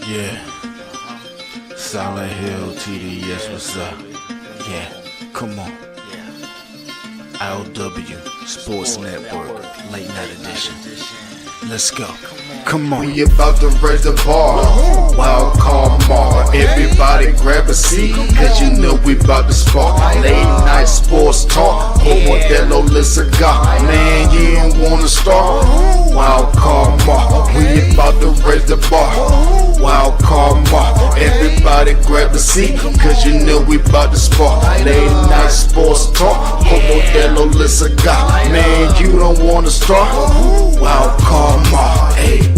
Yeah, Silent Hill TDS, what's up? Yeah, come on. I.O.W. Sports Network, late night edition. Let's go. Come on. We about to raise the bar. Wild card mar. Everybody grab a seat, cause you know we about to spark. Late night sports talk. Modelo Le Cigar. Man, you don't wanna start. Wild card mar. We about to raise the bar. Wild card mar. Everybody grab a seat, cause you know we about to spark. Late night sports talk. Modelo Le Cigar. Man, you don't wanna start. Wild card mar. Hey.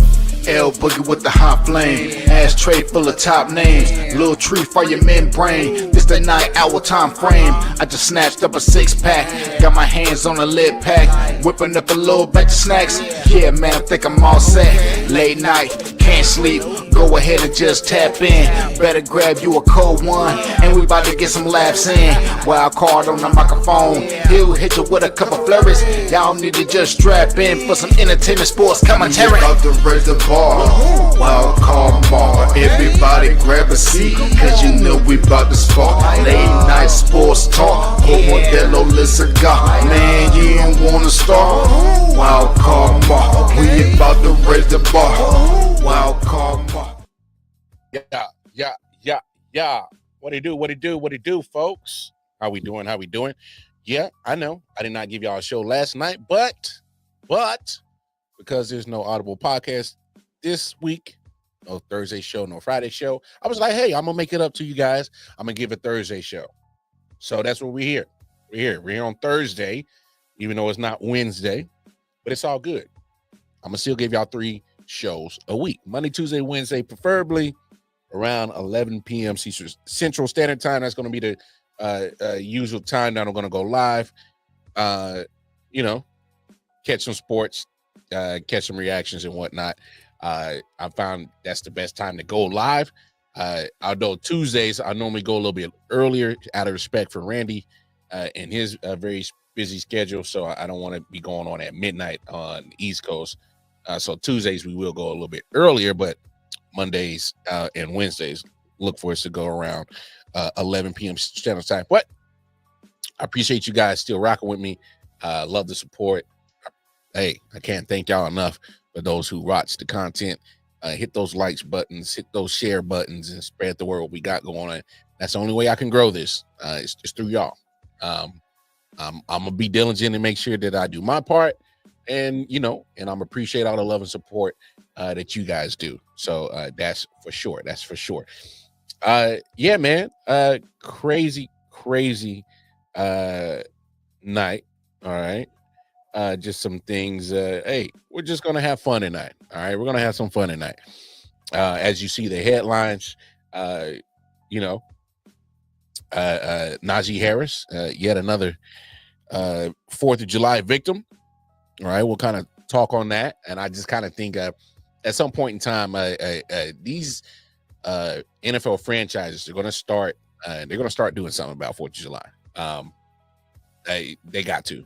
L Boogie with the hot flame, ashtray full of top names, little tree for your membrane. This the 9-hour time frame. I just snatched up a 6-pack, got my hands on a lid pack, whipping up a little batch of snacks. Yeah, man, I think I'm all set. Late night, can't sleep. Go ahead and just tap in. Better grab you a cold one, and we about to get some laughs in. Wild card on the microphone, he'll hit you with a couple flurries. Y'all need to just strap in for some entertainment sports commentary. About to raise the bar. Wild card bar. Everybody grab a seat, cause you know we about to spark. Late night sports talk. Modelo Le Cigar. Man, you don't wanna start. Wild card bar. We about to raise the bar. Wild card bar. Yeah. What it do, folks? How we doing? Yeah, I know. I did not give y'all a show last night, but because there's no Audible podcast this week, no Thursday show, no Friday show, I was like, hey, I'm gonna make it up to you guys. I'm gonna give a Thursday show. So that's what we're here. We're here on Thursday, even though it's not Wednesday, but it's all good. I'm gonna still give y'all 3 shows a week: Monday, Tuesday, Wednesday, preferably around 11 p.m. Central Standard Time. That's going to be the usual time that I'm going to go live. Catch some sports, catch some reactions and whatnot. I found that's the best time to go live. Although Tuesdays, I normally go a little bit earlier out of respect for Randy and his very busy schedule. So I don't want to be going on at midnight on the East Coast. So Tuesdays, we will go a little bit earlier, but Mondays and Wednesdays, look for us to go around 11 p.m. Standard Time. But I appreciate you guys still rocking with me. Love the support. Hey, I can't thank y'all enough for those who watch the content. Hit those likes buttons, hit those share buttons, and spread the word what we got going on. That's the only way I can grow this. It's just through y'all. I'm gonna be diligent and make sure that I do my part, and I'm appreciate all the love and support that you guys do. So that's for sure. Yeah, man. Crazy night. All right. Just some things. Hey, we're just gonna have fun tonight. All right, we're gonna have some fun tonight. As you see the headlines, Najee Harris, yet another 4th of July victim. All right, we'll kind of talk on that, and I just kind of think at some point in time, these NFL franchises are going to start. They're going to start doing something about 4th of July. They got to,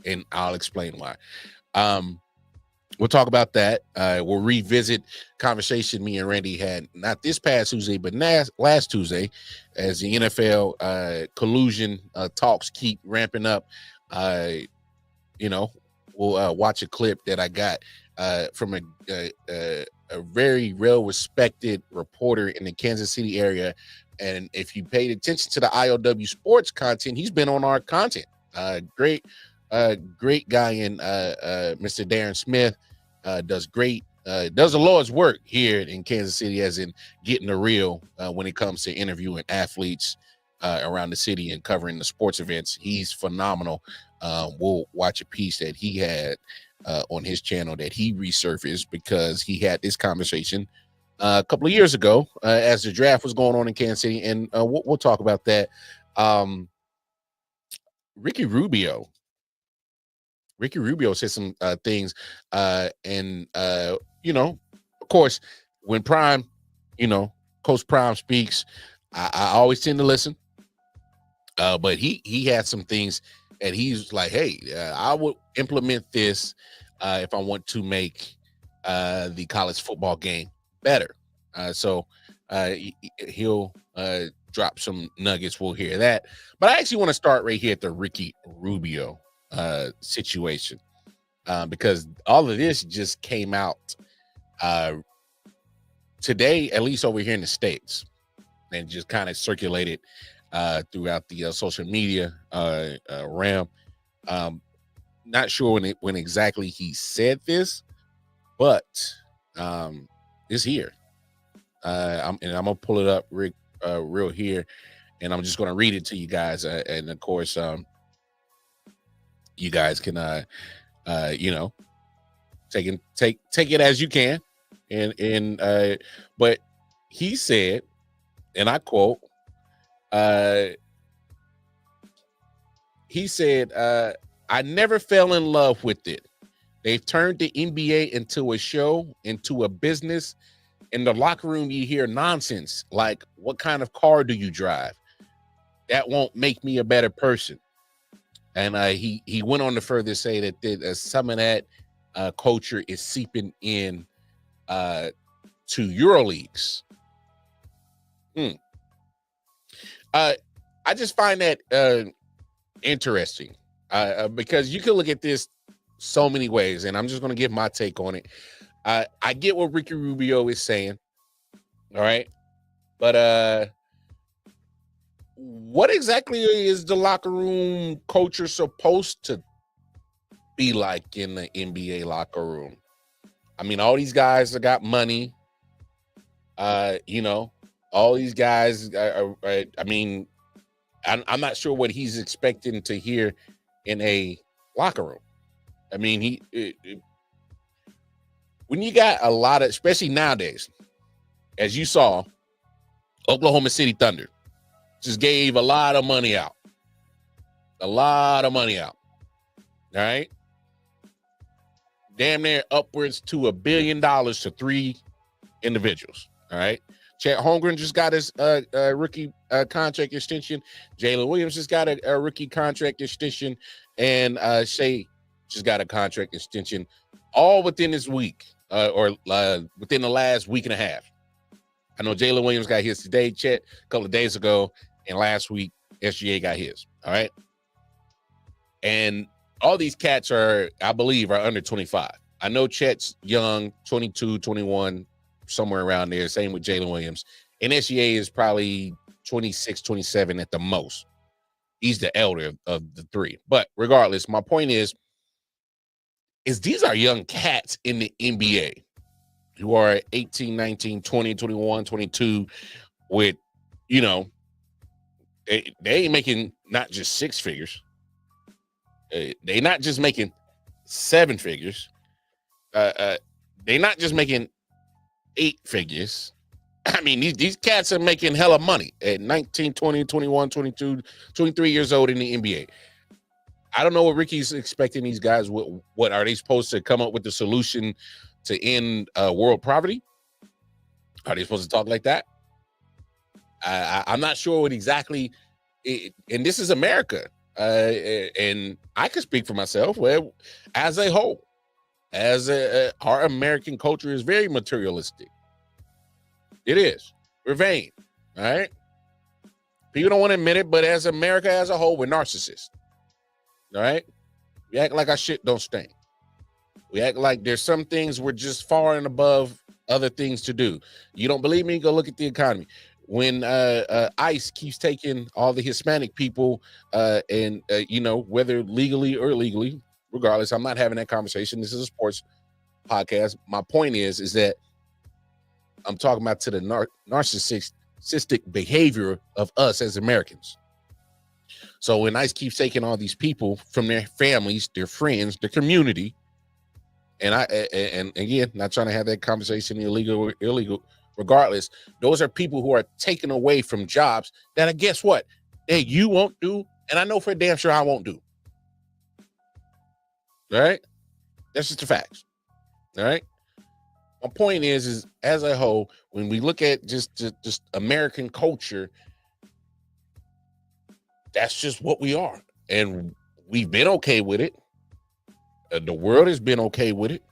and I'll explain why. We'll talk about that. We'll revisit conversation me and Randy had not this past Tuesday, but last Tuesday, as the NFL collusion talks keep ramping up. We'll watch a clip that I got from a very well-respected reporter in the Kansas City area. And if you paid attention to the I.O.W. sports content, he's been on our content. Great guy in Mr. Darren Smith. Does the Lord's work here in Kansas City, as in getting the real when it comes to interviewing athletes around the city and covering the sports events. He's phenomenal. We'll watch a piece that he had on his channel that he resurfaced because he had this conversation a couple of years ago as the draft was going on in Kansas City, and we'll talk about that. Ricky Rubio said some things, and of course, when Prime, Coach Prime speaks, I always tend to listen. But he had some things, and he's like, hey, I would implement this if I want to make the college football game better. So he'll drop some nuggets. We'll hear that. But I actually want to start right here at the Ricky Rubio situation, because all of this just came out today, at least over here in the States, and just kind of circulated throughout the social media realm. Not sure when exactly he said this, but it's here. I'm gonna pull it up real here, and I'm just gonna read it to you guys. And of course, you guys can take it as you can. And but he said, and I quote, he said, I never fell in love with it. They've turned the NBA into a show, into a business. In the locker room, you hear nonsense like, what kind of car do you drive? That won't make me a better person. And he went on to further say that some of that culture is seeping in to EuroLeagues. I just find that interesting because you can look at this so many ways, and I'm just going to give my take on it. I get what Ricky Rubio is saying, all right, but what exactly is the locker room culture supposed to be like in the NBA locker room? I mean, all these guys that got money, all these guys are I mean, I'm not sure what he's expecting to hear in a locker room. I mean, when you got a lot of, especially nowadays, as you saw, Oklahoma City Thunder just gave a lot of money out. All right. Damn near upwards to $1 billion to 3 individuals. All right. Chet Holmgren just got his rookie contract extension. Jalen Williams just got a rookie contract extension. And Shea just got a contract extension, all within this week or within the last week and a half. I know Jalen Williams got his today, Chet a couple of days ago, and last week SGA got his. All right. And all these cats are under 25. I know Chet's young, 22, 21, somewhere around there. Same with Jalen Williams. And SGA is probably 26, 27 at the most. He's the elder of the 3. But regardless, my point is these are young cats in the NBA who are 18, 19, 20, 21, 22 with, they ain't making not just 6 figures. They not just making 7 figures. They not just making 8 figures. I mean, these cats are making hella money at 19, 20, 21, 22, 23 years old in the NBA. I don't know what Ricky's expecting these guys. What are they supposed to come up with the solution to end world poverty? Are they supposed to talk like that? I'm not sure what exactly. And this is America. And I can speak for myself. Well, as a whole, our American culture is very materialistic. It is. We're vain. All right. People don't want to admit it, but as America as a whole, we're narcissists. All right. We act like our shit don't stink. We act like there's some things we're just far and above other things to do. You don't believe me? Go look at the economy. When ICE keeps taking all the Hispanic people and whether legally or illegally, regardless, I'm not having that conversation. This is a sports podcast. My point is that I'm talking about to the narcissistic behavior of us as Americans. So when ICE keeps taking all these people from their families, their friends, their community, and again, not trying to have that conversation illegal, regardless, those are people who are taken away from jobs that guess what? Hey, you won't do, and I know for damn sure I won't do. All right? That's just the facts. All right? My point is as a whole, when we look at just American culture, that's just what we are. And we've been okay with it. The world has been okay with it.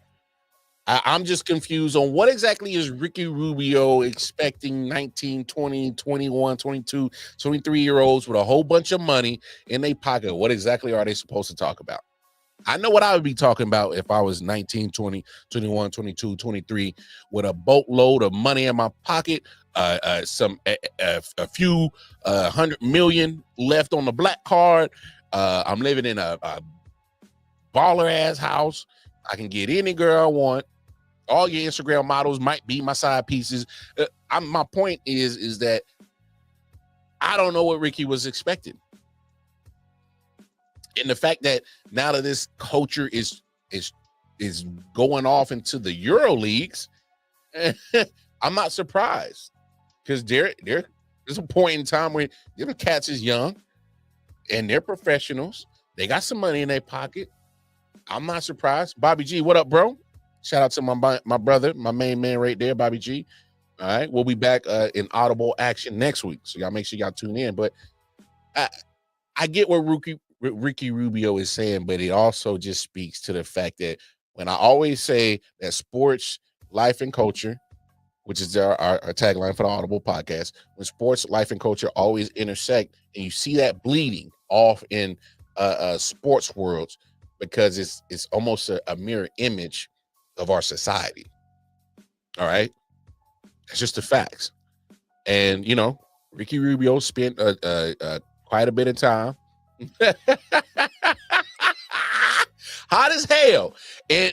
I'm just confused on what exactly is Ricky Rubio expecting 19, 20, 21, 22, 23-year-olds with a whole bunch of money in their pocket. What exactly are they supposed to talk about? I know what I would be talking about if I was 19, 20, 21, 22, 23 with a boatload of money in my pocket, a few 100 million left on the black card. I'm living in a baller ass house. I can get any girl I want. All your Instagram models might be my side pieces. My point is that I don't know what Ricky was expecting. And the fact that now that this culture is going off into the Euro leagues, I'm not surprised, because there's a point in time where the cats is young and they're professionals. They got some money in their pocket. I'm not surprised. Bobby G, what up, bro? Shout out to my brother, my main man right there, Bobby G. All right, we'll be back in audible action next week, so y'all make sure y'all tune in. But I get what Ricky Rubio is saying, but it also just speaks to the fact that when I always say that sports, life, and culture, which is our tagline for the Audible podcast, when sports, life, and culture always intersect, and you see that bleeding off in sports worlds, because it's almost a mirror image of our society. All right, it's just the facts. And Ricky Rubio spent quite a bit of time hot as hell. And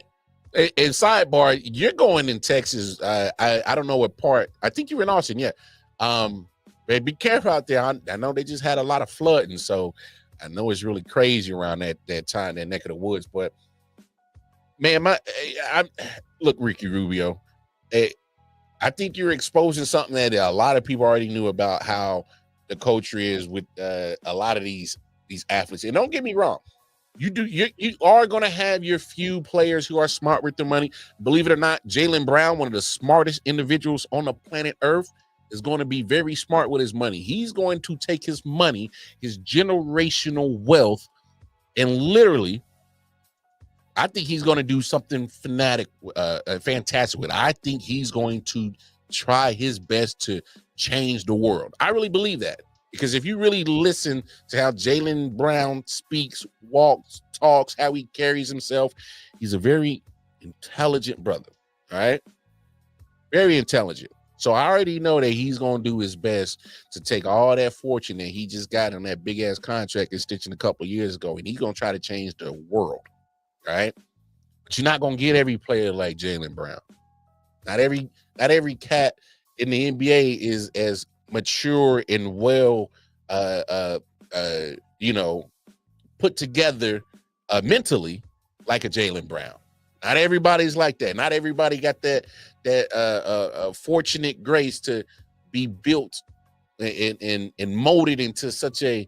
sidebar, you're going in Texas. I don't know what part. I think you're in Austin. Yeah. But be careful out there. I know they just had a lot of flooding, so I know it's really crazy around that time, that neck of the woods. But man, look, Ricky Rubio, I think you're exposing something that a lot of people already knew about, how the culture is with a lot of these athletes. And don't get me wrong, you are going to have your few players who are smart with their money. Believe it or not, Jaylen Brown, one of the smartest individuals on the planet Earth, is going to be very smart with his money. He's going to take his money, his generational wealth, and literally, I think he's going to do something fantastic with it. I think he's going to try his best to change the world. I really believe that, because if you really listen to how Jaylen Brown speaks, walks, talks, how he carries himself, he's a very intelligent brother. All right, very intelligent. So I already know that he's going to do his best to take all that fortune that he just got on that big ass contract and stitching a couple of years ago, and he's going to try to change the world. Right? But you're not going to get every player like Jaylen Brown. Not every cat in the NBA is as mature and well put together mentally like a Jaylen Brown. Not everybody's like that. Not everybody got that fortunate grace to be built and molded into such a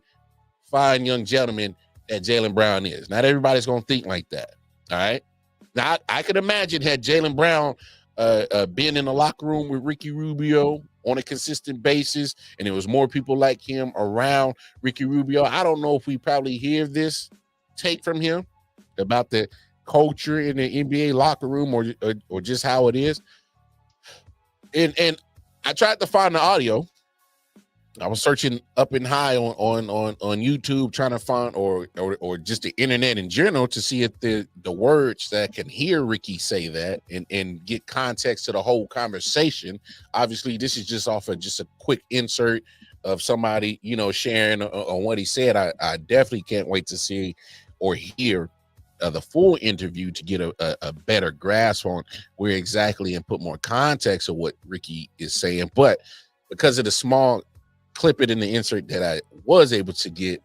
fine young gentleman that Jaylen Brown is. Not everybody's going to think like that. All right. Now, I could imagine, had Jaylen Brown been in the locker room with Ricky Rubio on a consistent basis, and there was more people like him around Ricky Rubio, I don't know if we probably hear this take from him about the culture in the NBA locker room, or just how it is. And I tried to find the audio. I was searching up and high on YouTube, trying to find or just the internet in general, to see if the words that can hear Ricky say that and get context to the whole conversation. Obviously, this is just off of just a quick insert of somebody, sharing on what he said. I definitely can't wait to see or hear the full interview to get a better grasp on where exactly, and put more context of what Ricky is saying. But because of the small clip it in the insert that I was able to get,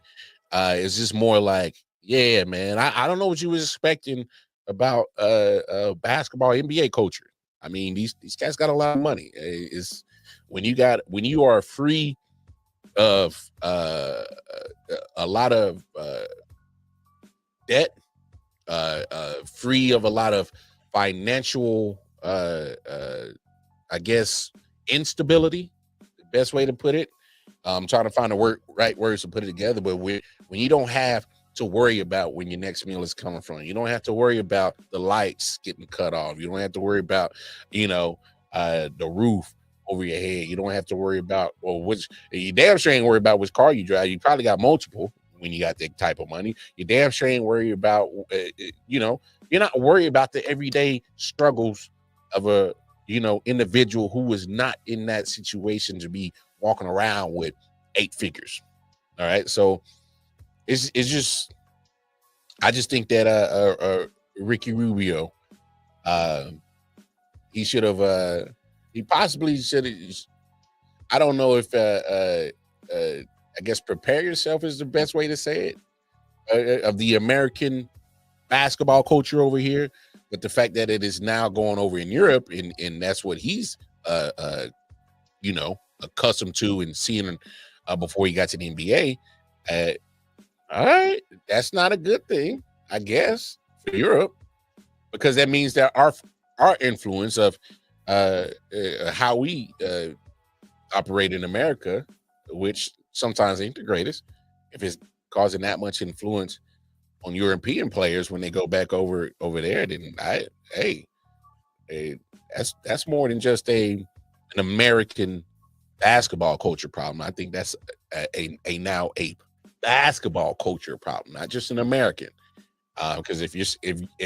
it's just more like, yeah, man, I don't know what you was expecting about basketball NBA culture. I mean, these cats got a lot of money. It's when you are free of a lot of debt, free of a lot of financial I guess instability, the best way to put it. I'm trying to find the right words to put it together, but when you don't have to worry about when your next meal is coming from. You don't have to worry about the lights getting cut off. You don't have to worry about, the roof over your head. You don't have to worry about, you damn sure ain't worry about which car you drive. You probably got multiple when you got that type of money. You damn sure ain't worry about, you're not worried about the everyday struggles of a, individual who was not in that situation to be walking around with 8 figures. All right. So it's just, I just think that Ricky Rubio, he should have, he possibly should have, I don't know if, I guess prepare yourself is the best way to say it, of the American basketball culture over here. But the fact that it is now going over in Europe, and that's what he's, accustomed to and seeing before he got to the NBA. All right, that's not a good thing, I guess, for Europe, because that means that our influence of how we operate in America, which sometimes ain't the greatest, if it's causing that much influence on European players when they go back over there, then that's more than just an American basketball culture problem. I think that's now a basketball culture problem, not just an American. Because if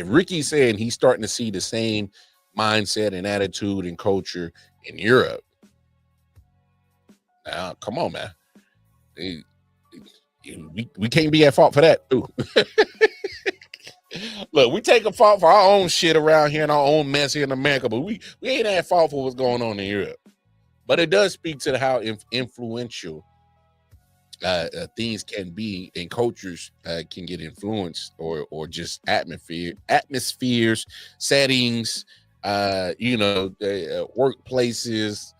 Ricky's saying he's starting to see the same mindset and attitude and culture in Europe, now come on, man. We can't be at fault for that too. Look, we take a fault for our own shit around here and our own mess here in America, but we ain't at fault for what's going on in Europe. But it does speak to how influential things can be, and cultures can get influenced, or just atmospheres, settings, workplaces,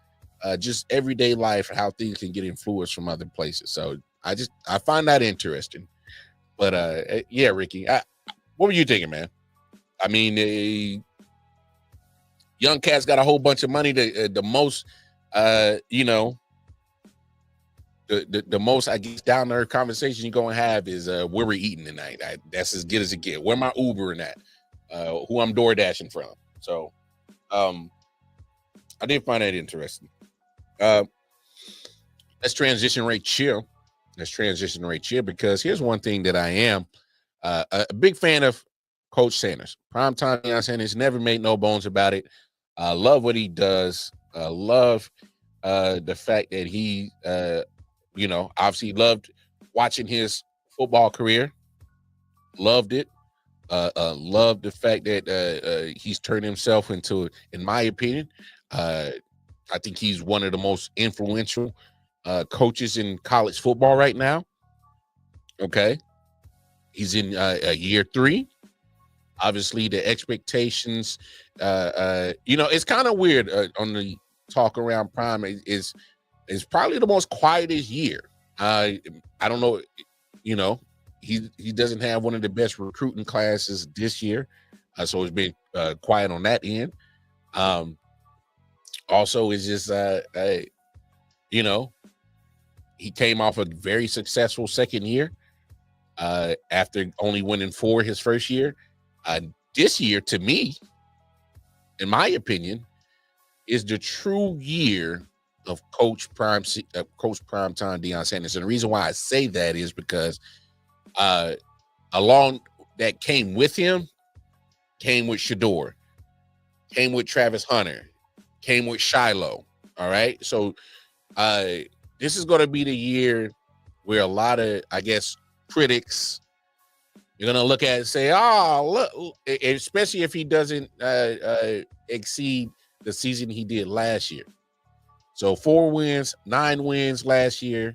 just everyday life, how things can get influenced from other places. So I find that interesting. But yeah, Ricky, what were you thinking, man? I mean, young cats got a whole bunch of money. The most, the most, I guess, down to earth conversation you're gonna have is where we're eating tonight. That's as good as it gets. Where my Ubering at? Who I'm door dashing from. So, I did find that interesting. Let's transition right chill. Because here's one thing that I am a big fan of: Coach Sanders. Primetime Deion Sanders, never made no bones about it. I love what he does. Love the fact that he, obviously loved watching his football career. Loved it. Loved the fact that he's turned himself into, in my opinion, I think he's one of the most influential coaches in college football right now. Okay. He's in year 3. Obviously, the expectations, it's kind of weird on the talk around Prime. Is probably the most quietest year. I don't know, he doesn't have one of the best recruiting classes this year, so it's been quiet on that end. Also, it's just he came off a very successful second year after only winning 4 his first year. This year, to me, in my opinion, is the true year of Coach Primetime Deion Sanders. And the reason why I say that is because along that came with him, came with Shador, came with Travis Hunter, came with Shiloh. All right. So this is going to be the year where a lot of, I guess, critics, you're going to look at it and say, look, especially if he doesn't exceed the season he did last year. So 4 wins, 9 wins last year.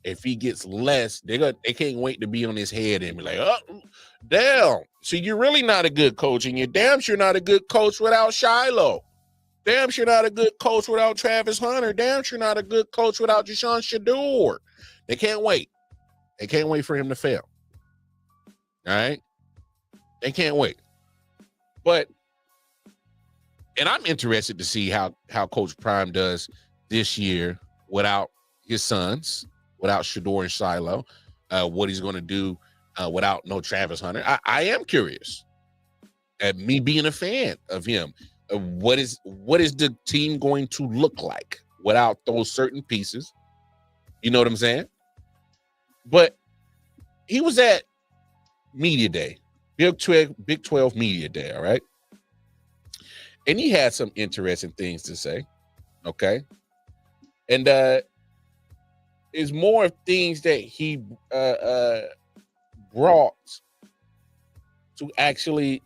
If he gets less, they can't wait to be on his head and be like, oh, damn. So you're really not a good coach, and you're damn sure not a good coach without Shiloh. Damn sure not a good coach without Travis Hunter. Damn sure not a good coach without Deshaun Shador. They can't wait. They can't wait for him to fail. All right? They can't wait. And I'm interested to see how Coach Prime does this year without his sons, without Shador and Shiloh. what he's going to do without no Travis Hunter. I am curious. At me being a fan of him, what is the team going to look like without those certain pieces? You know what I'm saying? But he was at Media Day, Big 12 Media Day, all right? And he had some interesting things to say, okay? And it's more things that he brought to actually,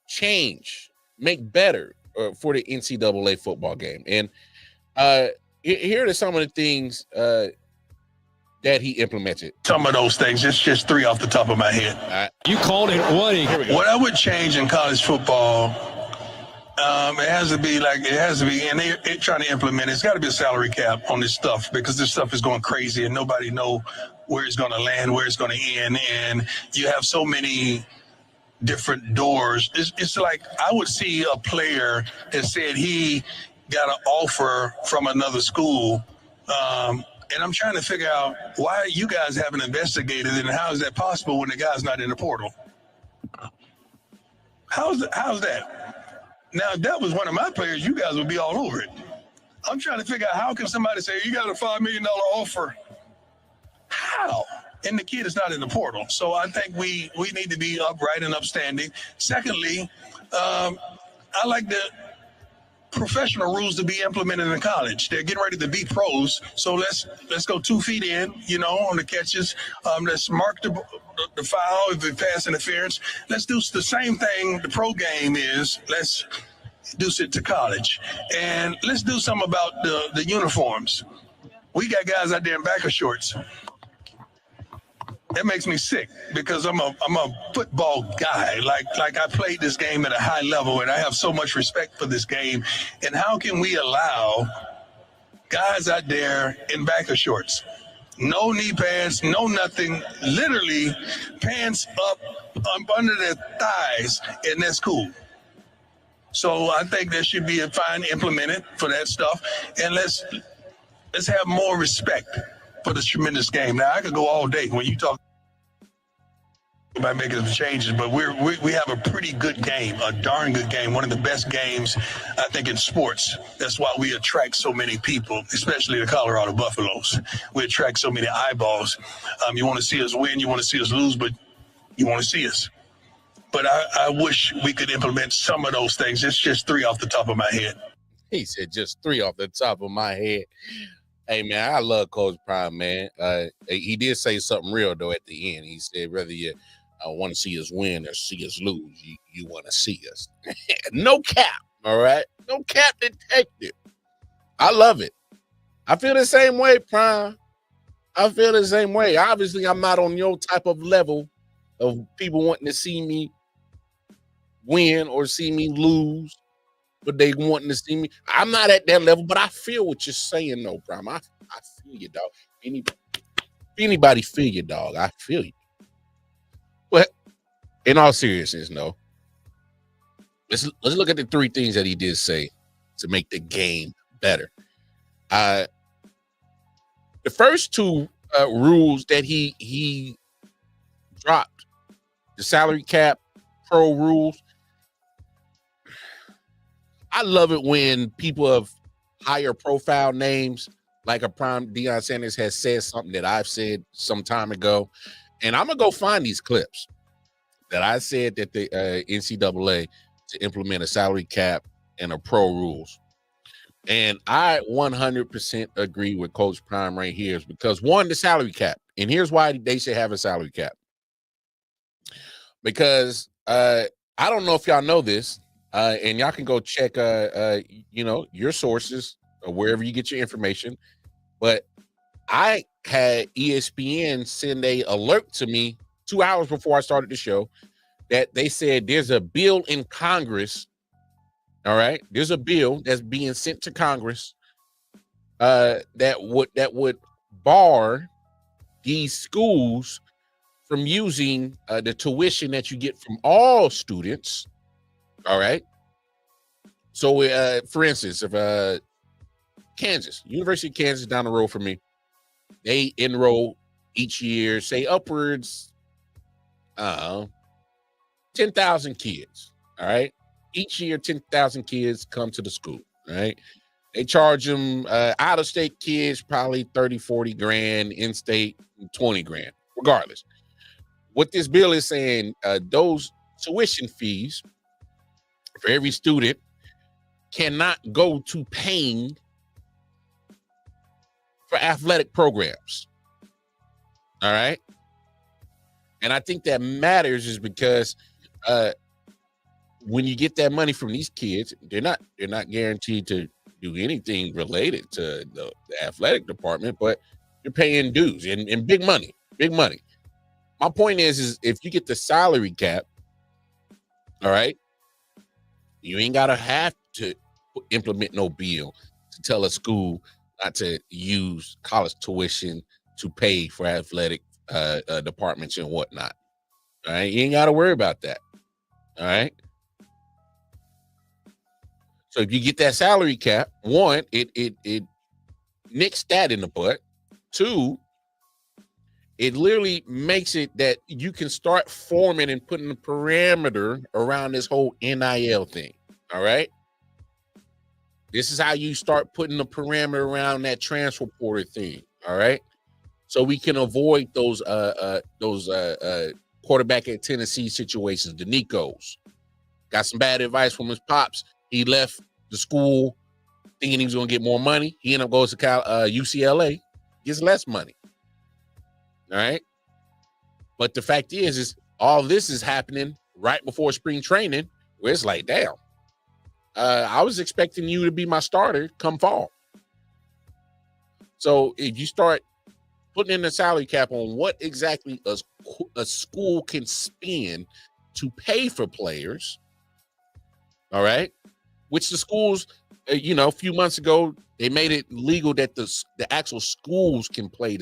change, make better for the NCAA football game. And here are some of the things that he implemented. Some of those things, it's just three off the top of my head. You called it what? What I would change in college football, it has to be, and they're trying to implement it. It's got to be a salary cap on this stuff because this stuff is going crazy and nobody know where it's going to land, where it's going to end. And you have so many different doors. It's like I would see a player that said he got an offer from another school, and I'm trying to figure out why you guys haven't investigated it and how is that possible when the guy's not in the portal? How's that? Now, if that was one of my players, you guys would be all over it. I'm trying to figure out how can somebody say you got a $5 million offer? How? And the kid is not in the portal. So I think we need to be upright and upstanding. Secondly, I like the professional rules to be implemented in college. They're getting ready to be pros. So let's go 2 feet in, on the catches. Let's mark the foul if it pass interference. Let's do the same thing the pro game is. Let's do it to college. And let's do something about the uniforms. We got guys out there in backer shorts. That makes me sick because I'm a football guy. Like I played this game at a high level and I have so much respect for this game. And how can we allow guys out there in backer shorts? No knee pads, no nothing, literally pants up under their thighs, and that's cool. So I think there should be a fine implemented for that stuff. And let's have more respect for this tremendous game. Now, I could go all day when you talk about making some changes, but we have a pretty good game, a darn good game, one of the best games, I think, in sports. That's why we attract so many people, especially the Colorado Buffaloes. We attract so many eyeballs. You want to see us win, you want to see us lose, but you want to see us. But I wish we could implement some of those things. It's just 3 off the top of my head. He said just 3 off the top of my head. Hey, man, I love Coach Prime, man. He did say something real, though, at the end. He said, whether you want to see us win or see us lose, you want to see us. No cap, all right? No cap detective. I love it. I feel the same way, Prime. I feel the same way. Obviously, I'm not on your type of level of people wanting to see me win or see me lose, but they wanting to see me. I'm not at that level, but I feel what you're saying, though, Prime. I feel you, dog. Anybody feel you, dog? I feel you. But in all seriousness, no. Let's look at the 3 things that he did say to make the game better. The first 2 rules that he dropped, the salary cap, pro rules. I love it when people of higher profile names, like a Prime Deion Sanders, has said something that I've said some time ago. And I'm going to go find these clips that I said that the NCAA to implement a salary cap and a pro rules. And I 100% agree with Coach Prime right here, because 1, the salary cap. And here's why they should have a salary cap. Because I don't know if y'all know this, and y'all can go check, your sources or wherever you get your information. But I had ESPN send a alert to me 2 hours before I started the show that they said there's a bill in Congress. All right, there's a bill that's being sent to Congress that would bar these schools from using the tuition that you get from all students. All right. So, for instance, if Kansas, University of Kansas down the road from me, they enroll each year, say upwards 10,000 kids. All right. Each year, 10,000 kids come to the school. All right. They charge them out of state kids probably 30, 40 grand, in state 20 grand, regardless. What this bill is saying, those tuition fees for every student cannot go to paying for athletic programs. All right. And I think that matters is because when you get that money from these kids, they're not guaranteed to do anything related to the athletic department, but you're paying dues and big money. My point is if you get the salary cap, all right, you ain't gotta have to implement no bill to tell a school not to use college tuition to pay for athletic departments and whatnot. All right, you ain't gotta worry about that. All right. So if you get that salary cap, one, it nicks that in the butt. Two, it literally makes it that you can start forming and putting a parameter around this whole NIL thing. All right. This is how you start putting a parameter around that transfer portal thing. All right. So we can avoid those quarterback at Tennessee situations, the Nicos. Got some bad advice from his pops. He left the school thinking he was going to get more money. He ended up going to UCLA, gets less money. All right. But the fact is all this is happening right before spring training, where it's like, damn, I was expecting you to be my starter come fall. So if you start putting in the salary cap on what exactly a school can spend to pay for players, all right, which the schools, a few months ago, they made it legal that the actual schools can pay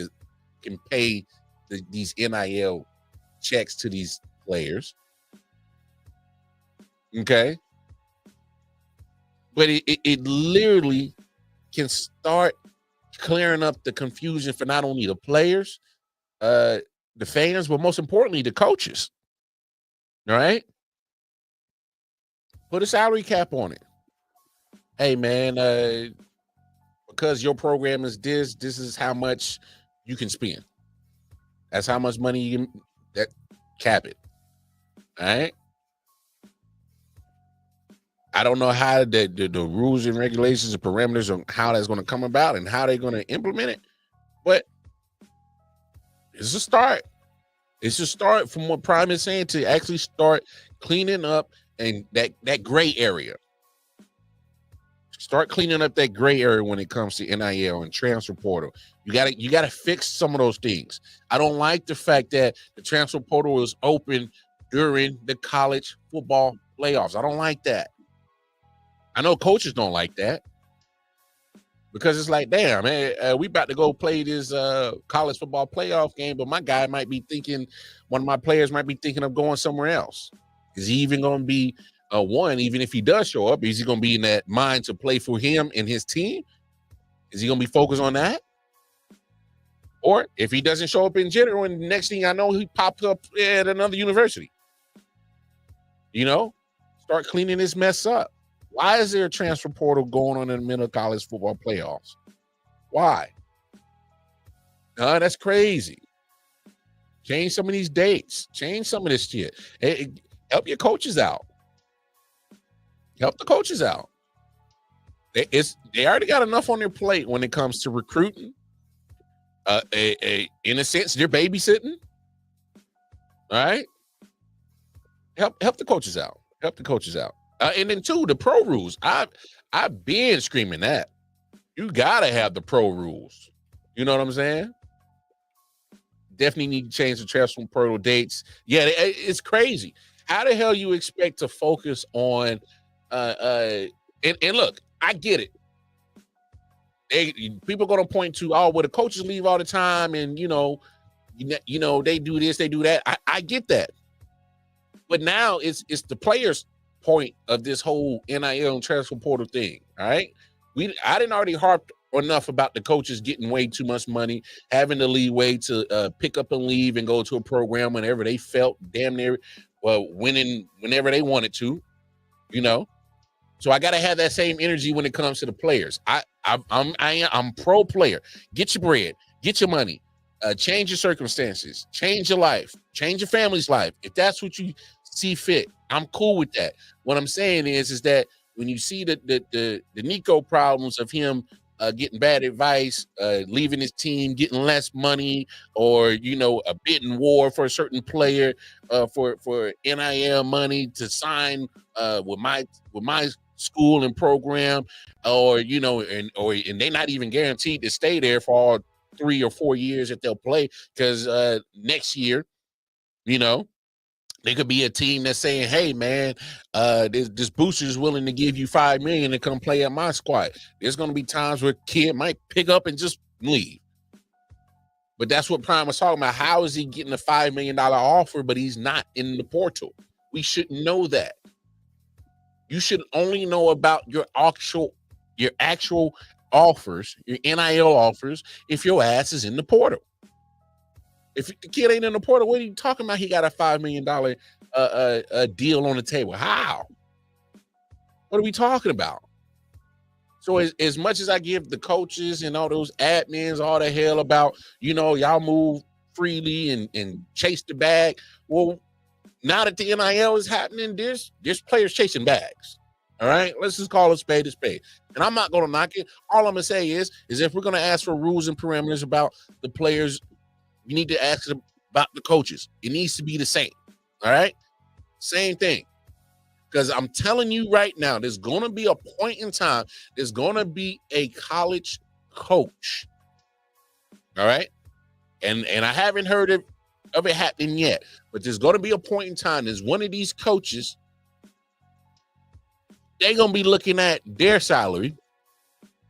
these NIL checks to these players. Okay. But it literally can start clearing up the confusion for not only the players, the fans, but most importantly, the coaches. All right. Put a salary cap on it. Hey, man, because your program is this is how much you can spend. That's how much money you can cap it. All right. I don't know how the rules and regulations and parameters on how that's going to come about and how they're going to implement it, but it's a start. It's a start from what Prime is saying to actually start cleaning up and that gray area. Start cleaning up that gray area when it comes to NIL and transfer portal. You gotta fix some of those things. I don't like the fact that the transfer portal is open during the college football playoffs. I don't like that. I know coaches don't like that because it's like, damn, man, we about to go play this college football playoff game, but my guy might be thinking, one of my players might be thinking of going somewhere else. Is he even going to be one, even if he does show up, is he going to be in that mind to play for him and his team? Is he going to be focused on that? Or if he doesn't show up in general, and the next thing I know, he pops up at another university. Start cleaning this mess up. Why is there a transfer portal going on in the middle of college football playoffs? Why? That's crazy. Change some of these dates. Change some of this shit. Help your coaches out. Help the coaches out. They already got enough on their plate when it comes to recruiting. In a sense, they're babysitting. All right. Help the coaches out. Help the coaches out. And then two, the pro rules. I've been screaming that. You gotta have the pro rules. You know what I'm saying? Definitely need to change the transfer portal dates. Yeah, it's crazy. How the hell you expect to focus on and look, I get it. People are gonna point to, well, the coaches leave all the time, and they do this, they do that. I get that. But now it's the players' point of this whole NIL and transfer portal thing. All right. I didn't already harp enough about the coaches getting way too much money, having the leeway to pick up and leave and go to a program whenever they felt damn near winning whenever they wanted to, you know. So I got to have that same energy when it comes to the players. I'm pro player. Get your bread, get your money, change your circumstances, change your life, change your family's life. If that's what you see fit, I'm cool with that. What I'm saying is that when you see the Nico problems of him getting bad advice, leaving his team, getting less money, or a bidding war for a certain player for NIL money to sign with my school and program, or and they're not even guaranteed to stay there for all 3 or 4 years that they'll play, because next year, there could be a team that's saying, hey, man, this booster is willing to give you $5 million to come play at my squad. There's going to be times where kid might pick up and just leave. But that's what Prime was talking about. How is he getting a $5 million offer, but he's not in the portal? We shouldn't know that. You should only know about your actual offers, your NIL offers, if your ass is in the portal. If the kid ain't in the portal, what are you talking about? He got a $5 million deal on the table. How? What are we talking about? So as much as I give the coaches and all those admins all the hell about, y'all move freely and chase the bag. Well, now that the NIL is happening, there's players chasing bags. All right, let's just call a spade a spade. And I'm not going to knock it. All I'm going to say is if we're going to ask for rules and parameters about the players, we need to ask about the coaches. It needs to be the same. All right, same thing. Because I'm telling you right now, there's going to be a point in time, there's going to be a college coach. All right, and I haven't heard of it happening yet, but there's going to be a point in time, there's one of these coaches, they're going to be looking at their salary,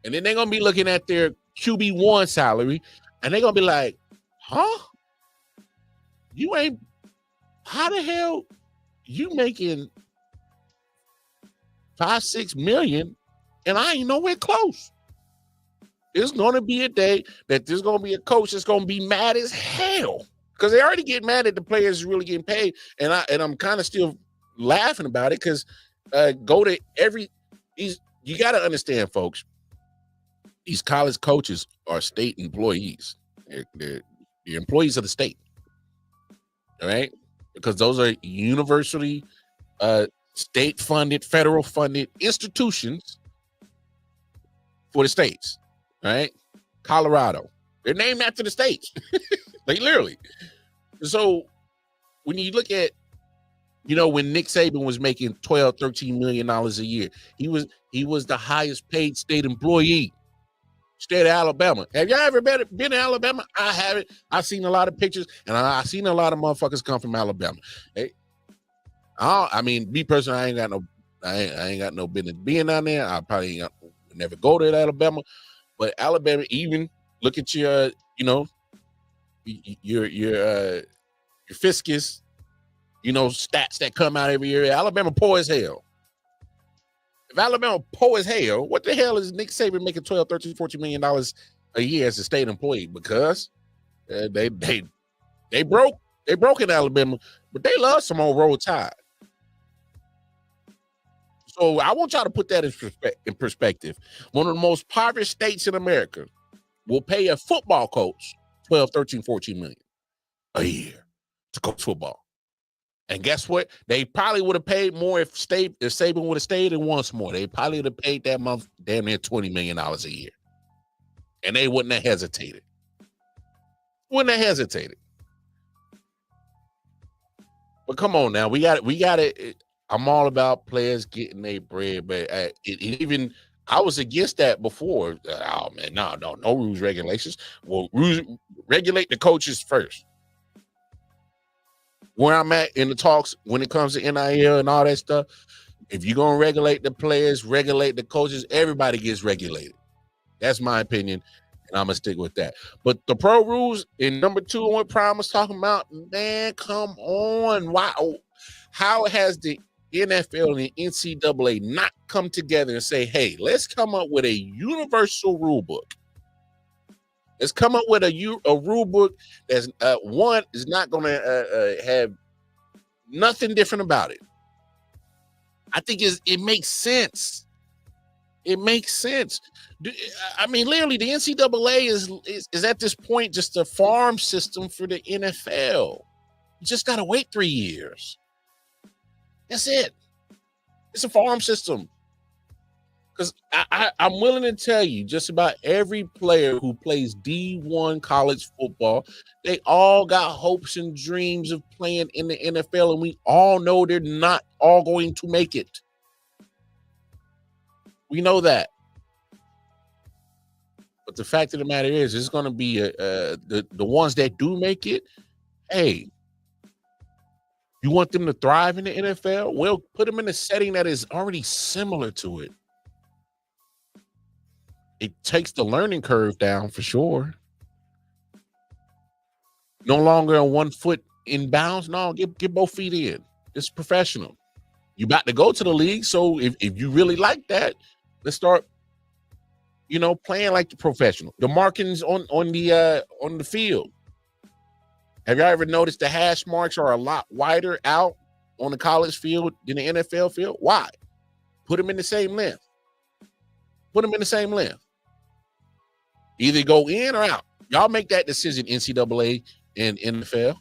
and then they're going to be looking at their QB1 salary, and they're going to be like, huh? How the hell you making $5-6 million and I ain't nowhere close? There's going to be a day that there's going to be a coach that's going to be mad as hell, because they already get mad at the players really getting paid, and I'm kind of still laughing about it, because you got to understand, folks, these college coaches are state employees. They're employees of the state. All right, because those are university, state-funded, federal-funded institutions for the states. All right, Colorado, they're named after the states, like literally. So when you look at, when Nick Saban was making $12-13 million a year, he was the highest paid state employee. State of Alabama. Have y'all ever been in Alabama? I haven't. I've seen a lot of pictures, and I've seen a lot of motherfuckers come from Alabama. Hey, me personally, I ain't got no business being down there. I probably never go to Alabama, but Alabama, even look at your fiscus, stats that come out every year. Alabama poor as hell. If Alabama poor as hell, what the hell is Nick Saban making $12, $13, $14 million a year as a state employee? Because they broke in Alabama, but they love some old Roll Tide. So I want y'all to put that in perspective. One of the most impoverished states in America will pay a football coach $12, $13, $14 million a year to coach football. And guess what? They probably would have paid more if Saban would have stayed and once more. They probably would have paid that month damn near $20 million a year. And they wouldn't have hesitated. But come on now. We got it. I'm all about players getting their bread, but I was against that before. Oh man, no rules, regulations. Well, regulate the coaches first. Where I'm at in the talks when it comes to NIL and all that stuff, if you're going to regulate the players, regulate the coaches, everybody gets regulated. That's my opinion, and I'm going to stick with that. But the pro rules in number 2, what Prime was talking about, man, come on. Wow. How has the the NFL and the NCAA not come together and say, hey, let's come up with a universal rule book. Let's come up with a rule book that's one is not going to have nothing different about it. I think it makes sense. It makes sense. I mean, literally, the NCAA is at this point just a farm system for the NFL. You just got to wait 3 years. That's it. It's a farm system. Because I'm willing to tell you, just about every player who plays D1 college football, they all got hopes and dreams of playing in the NFL, and we all know they're not all going to make it. We know that. But the fact of the matter is, it's going to be the ones that do make it, hey, you want them to thrive in the NFL? Well, put them in a setting that is already similar to it. It takes the learning curve down for sure. No longer on 1 foot in bounds. No, get both feet in. It's professional. You about to go to the league, so if you really like that, let's start, playing like the professional. The markings on the field. Have y'all ever noticed the hash marks are a lot wider out on the college field than the NFL field? Why? Put them in the same length. Put them in the same length. Either go in or out. Y'all make that decision, NCAA and NFL.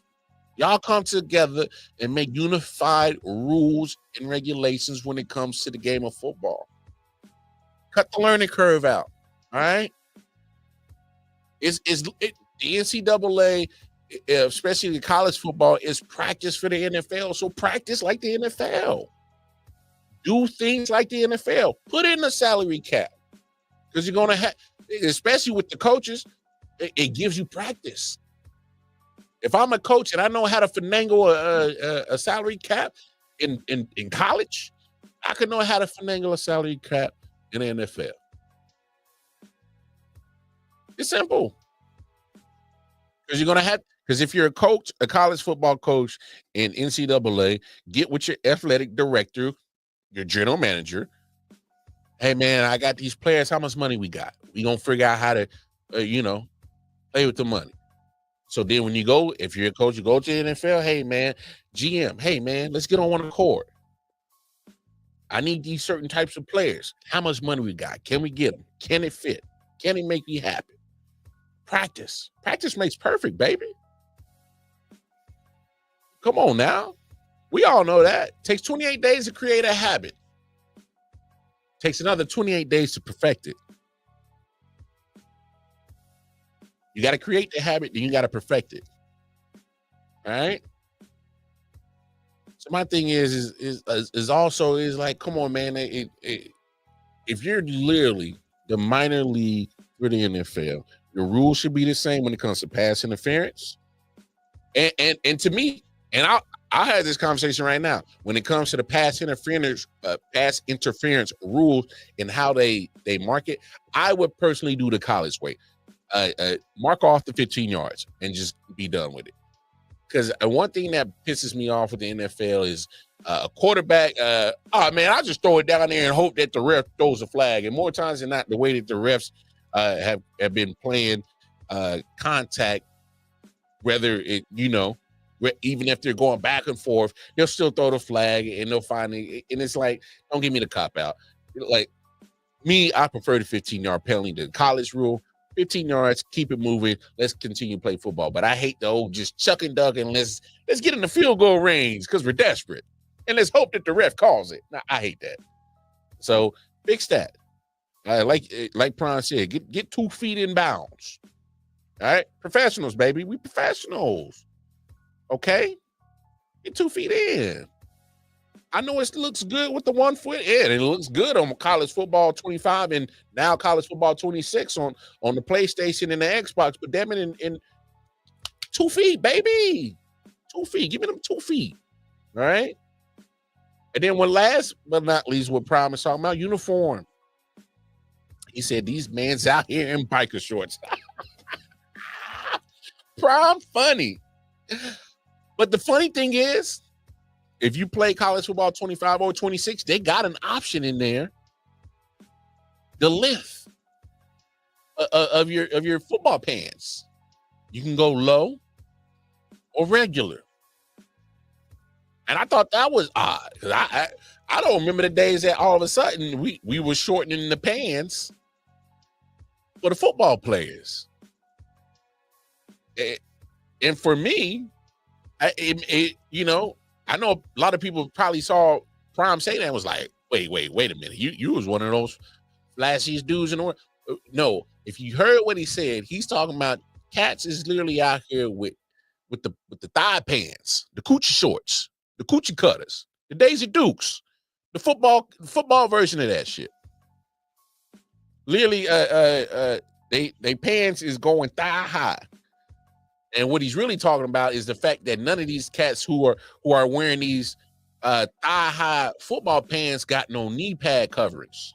Y'all come together and make unified rules and regulations when it comes to the game of football. Cut the learning curve out. All right. The NCAA, especially the college football, is practice for the NFL. So practice like the NFL. Do things like the NFL. Put in a salary cap. Because you're going to have, especially with the coaches, it gives you practice. If I'm a coach and I know how to finagle a salary cap in college, I can know how to finagle a salary cap in the NFL. It's simple. Because if you're a coach, a college football coach in NCAA, get with your athletic director, your general manager. Hey, man, I got these players. How much money we got? We going to figure out how to, play with the money. So then when you go, if you're a coach, you go to the NFL, hey, man, GM, hey, man, let's get on one accord. I need these certain types of players. How much money we got? Can we get them? Can it fit? Can it make me happy? Practice. Practice makes perfect, baby. Come on now. We all know that. It takes 28 days to create a habit. Takes another 28 days to perfect it. You got to create the habit, then you got to perfect it. All right. So my thing is also like, come on, man. If you're literally the minor league for the NFL, the rules should be the same when it comes to pass interference. And to me, and I had this conversation right now when it comes to the pass interference rules and how they mark it. I would personally do the college way. Mark off the 15 yards and just be done with it. Because one thing that pisses me off with the NFL is a quarterback. I just throw it down there and hope that the ref throws a flag. And more times than not, the way that the refs have been playing contact, whether it, even if they're going back and forth, they'll still throw the flag and they'll find it. And it's like, don't give me the cop out. Like me, I prefer the 15-yard penalty to the college rule. 15 yards, keep it moving. Let's continue to play football. But I hate the old just chuck and duck and let's get in the field goal range because we're desperate. And let's hope that the ref calls it. Now, I hate that. So fix that. Like Prime said, get 2 feet in bounds. All right? Professionals, baby. We professionals. Okay? Get 2 feet in. I know it looks good with the 1 foot in. It looks good on college football 25 and now college football 26 on the PlayStation and the Xbox. But damn it, in 2 feet, baby. 2 feet. Give me them 2 feet. All right? And then last but not least, what Prime is talking about, uniform. He said, these men's out here in biker shorts. Prime funny. But the funny thing is, if you play college football 25 or 26, they got an option in there. The length of your football pants. You can go low or regular. And I thought that was odd because I don't remember the days that all of a sudden we were shortening the pants for the football players. And for me, you know, I know a lot of people probably saw Prime say that and was like, wait a minute. You was one of those flashiest dudes in the world. No, if you heard what he said, he's talking about cats is literally out here with the thigh pants, the coochie shorts, the coochie cutters, the Daisy Dukes, the football version of that shit. Literally, they pants is going thigh high. And what he's really talking about is the fact that none of these cats who are wearing these thigh high football pants got no knee pad coverage.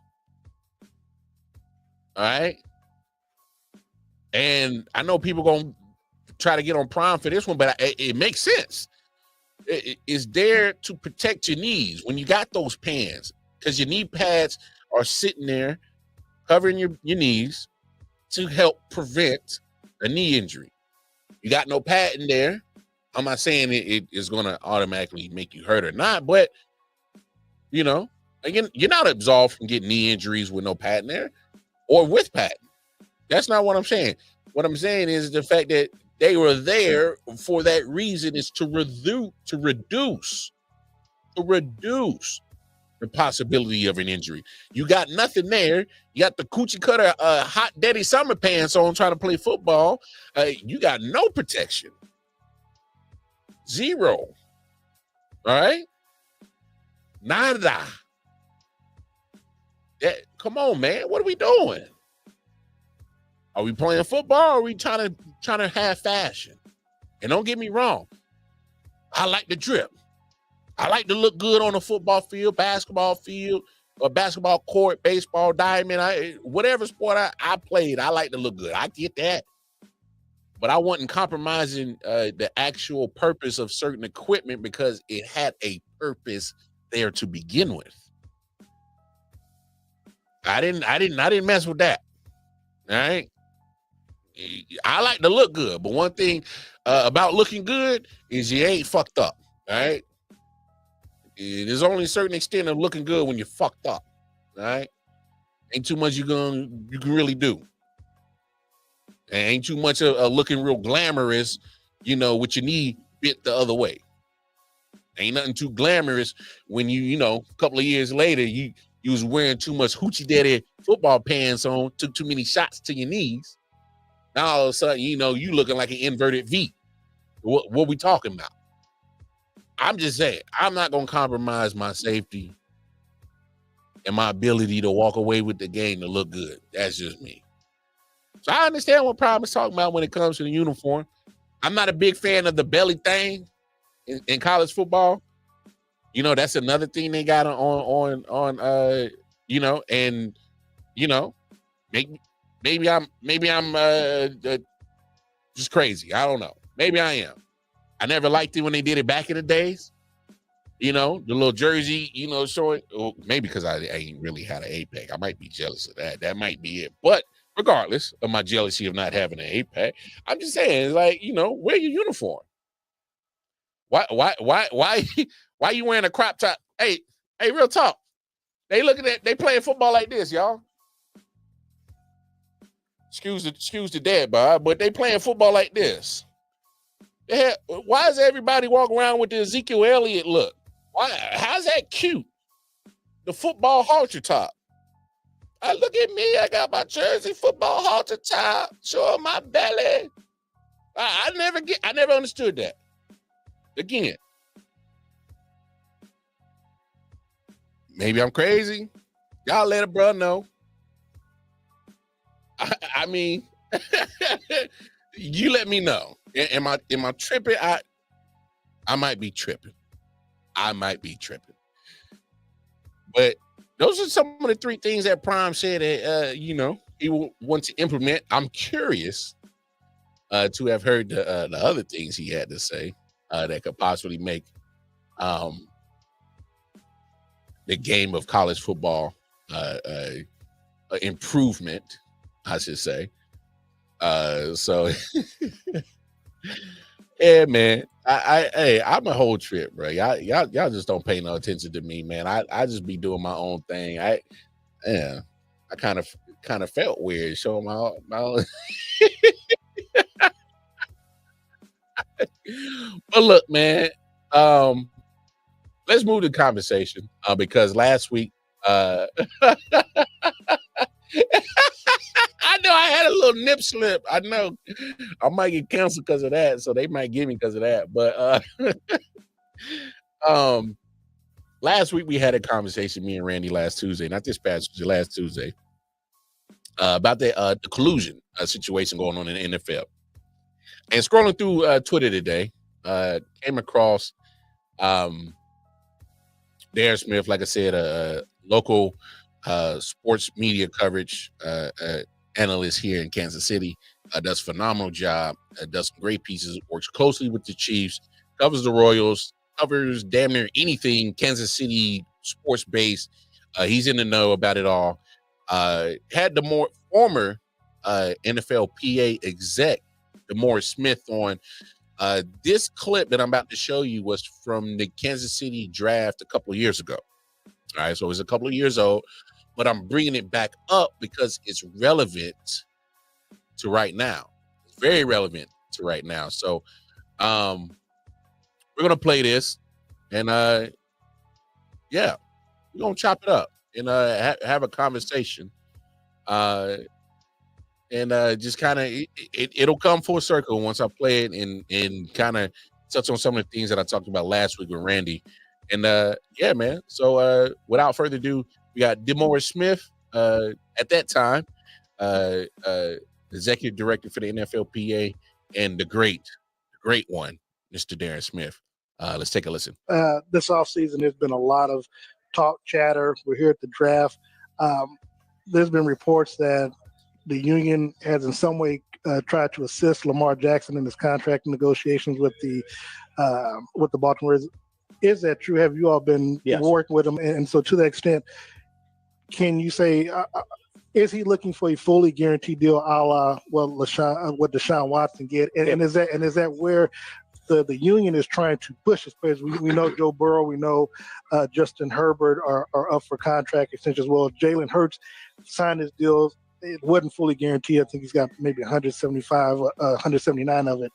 All right. And I know people gonna try to get on Prime for this one, but it makes sense. It's there to protect your knees when you got those pants, because your knee pads are sitting there covering your knees to help prevent a knee injury. You got no pad in there. I'm not saying it is going to automatically make you hurt or not, but, you know, again, you're not absolved from getting knee injuries with no pad in there or with pad. That's not what I'm saying. What I'm saying is the fact that they were there for that reason is to reduce the possibility of an injury. You got nothing there. You got the coochie cutter, hot daddy summer pants on trying to play football. You got no protection. Zero. All right? Nada. Come on, man. What are we doing? Are we playing football or are we trying to have fashion? And don't get me wrong. I like the drip. I like to look good on a football field, basketball field, or basketball court, baseball, diamond, whatever sport I played, I like to look good. I get that. But I wasn't compromising the actual purpose of certain equipment because it had a purpose there to begin with. I didn't mess with that. All right. I like to look good, but one thing about looking good is you ain't fucked up. All right. There's only a certain extent of looking good when you're fucked up. All right. Ain't too much you can really do. And ain't too much of looking real glamorous, you know, with your knee bit the other way. Ain't nothing too glamorous when you know, a couple of years later, you was wearing too much hoochie daddy football pants on, took too many shots to your knees. Now all of a sudden, you know, you looking like an inverted V. What we talking about? I'm just saying, I'm not going to compromise my safety and my ability to walk away with the game to look good. That's just me. So I understand what Prime is talking about when it comes to the uniform. I'm not a big fan of the belly thing in college football. You know, that's another thing they got on you know, and you know, maybe I'm just crazy. I don't know. Maybe I am. I never liked it when they did it back in the days. You know, the little jersey, you know, showing. Well, maybe because I ain't really had an 8-pack. I might be jealous of that. That might be it. But regardless of my jealousy of not having an 8-pack, I'm just saying, like, you know, wear your uniform. Why you wearing a crop top? Hey, real talk. They playing football like this, y'all. Excuse the dad, Bob, but they playing football like this. Why is everybody walking around with the Ezekiel Elliott look? Why? How's that cute? The football halter top. Look at me. I got my jersey football halter top. Show my belly. I never understood that. Again, maybe I'm crazy. Y'all let a bro know. I mean, you let me know. Am I tripping? I might be tripping. But those are some of the three things that Prime said that you know, he will want to implement. I'm curious to have heard the other things he had to say that could possibly make the game of college football improvement, I should say. So yeah, man. I'm a whole trip, bro. Y'all just don't pay no attention to me, man. I just be doing my own thing. I kind of felt weird showing my own. But look, man, let's move the conversation because last week I know I had a little nip slip. I know I might get canceled because of that, so they might get me because of that. But last week we had a conversation, me and Randy, last Tuesday, not this past Tuesday, last Tuesday, about the collusion situation going on in the NFL. And scrolling through Twitter today, came across Darren Smith, like I said, local sports media coverage analyst here in Kansas City, does a phenomenal job, does some great pieces, works closely with the Chiefs, covers the Royals, covers damn near anything Kansas City sports based. He's in the know about it all. Had the former NFL PA exec, DeMaurice Smith, on. This clip that I'm about to show you was from the Kansas City draft a couple of years ago. All right, so it's a couple of years old, but I'm bringing it back up because it's relevant to right now. It's very relevant to right now. So we're gonna play this, and yeah, we're gonna chop it up and have a conversation. And just kind of it'll come full circle once I play it and kind of touch on some of the things that I talked about last week with Randy. And yeah, man. So without further ado, we got DeMaurice Smith at that time, executive director for the NFLPA, and the great one, Mr. Darren Smith. Let's take a listen. This offseason, there's been a lot of talk, chatter. We're here at the draft. There's been reports that the union has in some way tried to assist Lamar Jackson in his contract negotiations with the Baltimore. Is that true? Have you all been working with him? And so to that extent, can you say, is he looking for a fully guaranteed deal a la what Deshaun Watson get? And is that where the union is trying to push his players? We know Joe Burrow, we know Justin Herbert are up for contract extension as well. Jalen Hurts signed his deals. It wasn't fully guaranteed. I think he's got maybe 179 of it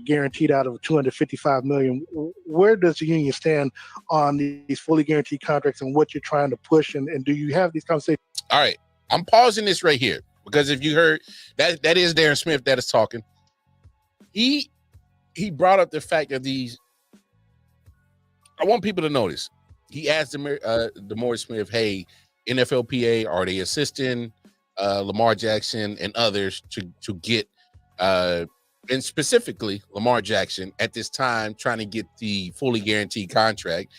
guaranteed out of 255 million. Where does the union stand on these fully guaranteed contracts and what you're trying to push? And do you have these conversations? All right. I'm pausing this right here because if you heard that is Darren Smith that is talking. He brought up the fact that I want people to notice. He asked DeMaurice Smith, hey, NFLPA, are they assisting Lamar Jackson and others to get and specifically Lamar Jackson at this time trying to get the fully guaranteed contract?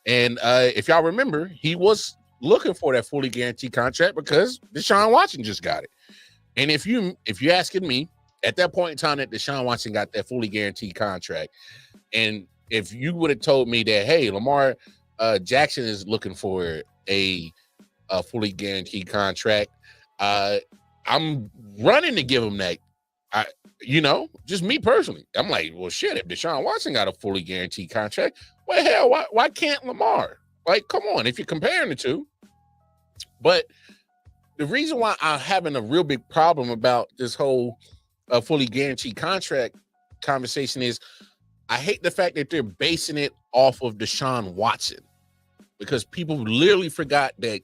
And if y'all remember, he was looking for that fully guaranteed contract because Deshaun Watson just got it. And if you're asking me, at that point in time that Deshaun Watson got that fully guaranteed contract, and if you would have told me that, hey, Lamar Jackson is looking for a fully guaranteed contract, I'm running to give him that. Just me personally, I'm like, well, shit, if Deshaun Watson got a fully guaranteed contract, well, hell, why can't Lamar? Like, come on, if you're comparing the two. But the reason why I'm having a real big problem about this whole fully guaranteed contract conversation is I hate the fact that they're basing it off of Deshaun Watson, because people literally forgot that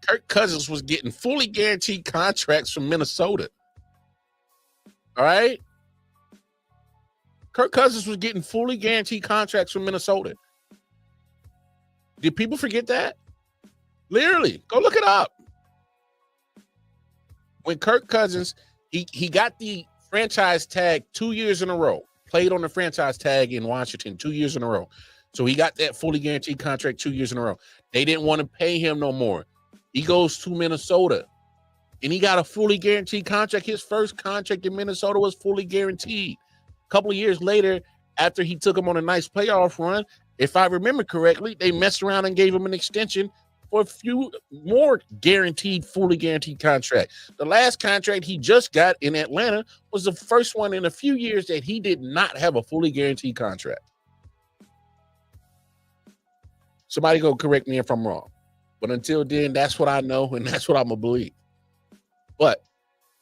Kirk Cousins was getting fully guaranteed contracts from Minnesota. All right? Kirk Cousins was getting fully guaranteed contracts from Minnesota. Did people forget that? Literally, go look it up. When Kirk Cousins, he got the franchise tag 2 years in a row, played on the franchise tag in Washington 2 years in a row. So he got that fully guaranteed contract 2 years in a row. They didn't want to pay him no more. He goes to Minnesota and he got a fully guaranteed contract. His first contract in Minnesota was fully guaranteed. A couple of years later, after he took him on a nice playoff run, If I remember correctly, they messed around and gave him an extension for a few more fully guaranteed contract. The last contract he just got in Atlanta was the first one in a few years that he did not have a fully guaranteed contract. Somebody go correct me if I'm wrong. But until then, that's what I know, and that's what I'm going to believe. But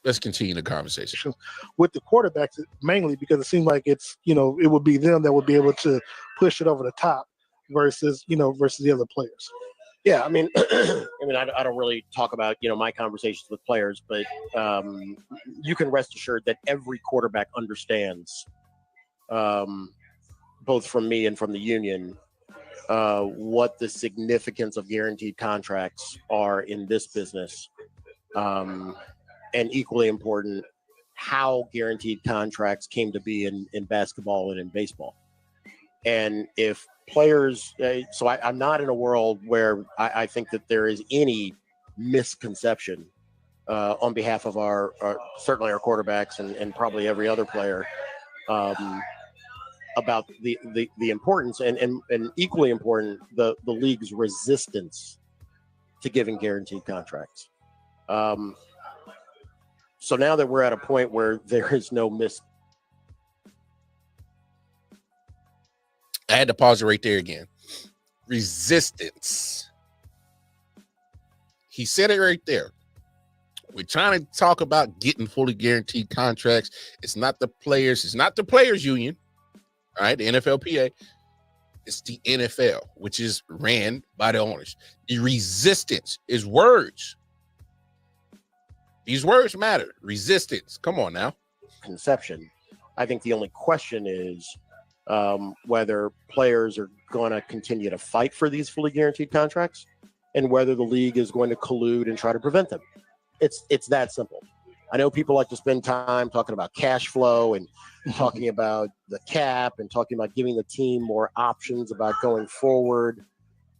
let's continue the conversation. With the quarterbacks, mainly because it seems like it's, it would be them that would be able to push it over the top versus the other players. Yeah, I mean, I don't really talk about, my conversations with players, but you can rest assured that every quarterback understands, both from me and from the union, what the significance of guaranteed contracts are in this business. And equally important, how guaranteed contracts came to be in basketball and in baseball. And if players, so I'm not in a world where I think that there is any misconception on behalf of our certainly our quarterbacks and probably every other player about the importance and equally important, the league's resistance to giving guaranteed contracts. So now that we're at a point where there is no I had to pause it right there again. Resistance. He said it right there. We're trying to talk about getting fully guaranteed contracts. It's not the players. It's not the players union. All right, the NFLPA. It's the NFL, which is ran by the owners. The resistance is words. These words matter. Resistance. Come on now. Conception. I think the only question is whether players are going to continue to fight for these fully guaranteed contracts and whether the league is going to collude and try to prevent them. It's that simple. I know people like to spend time talking about cash flow and talking about the cap and talking about giving the team more options about going forward.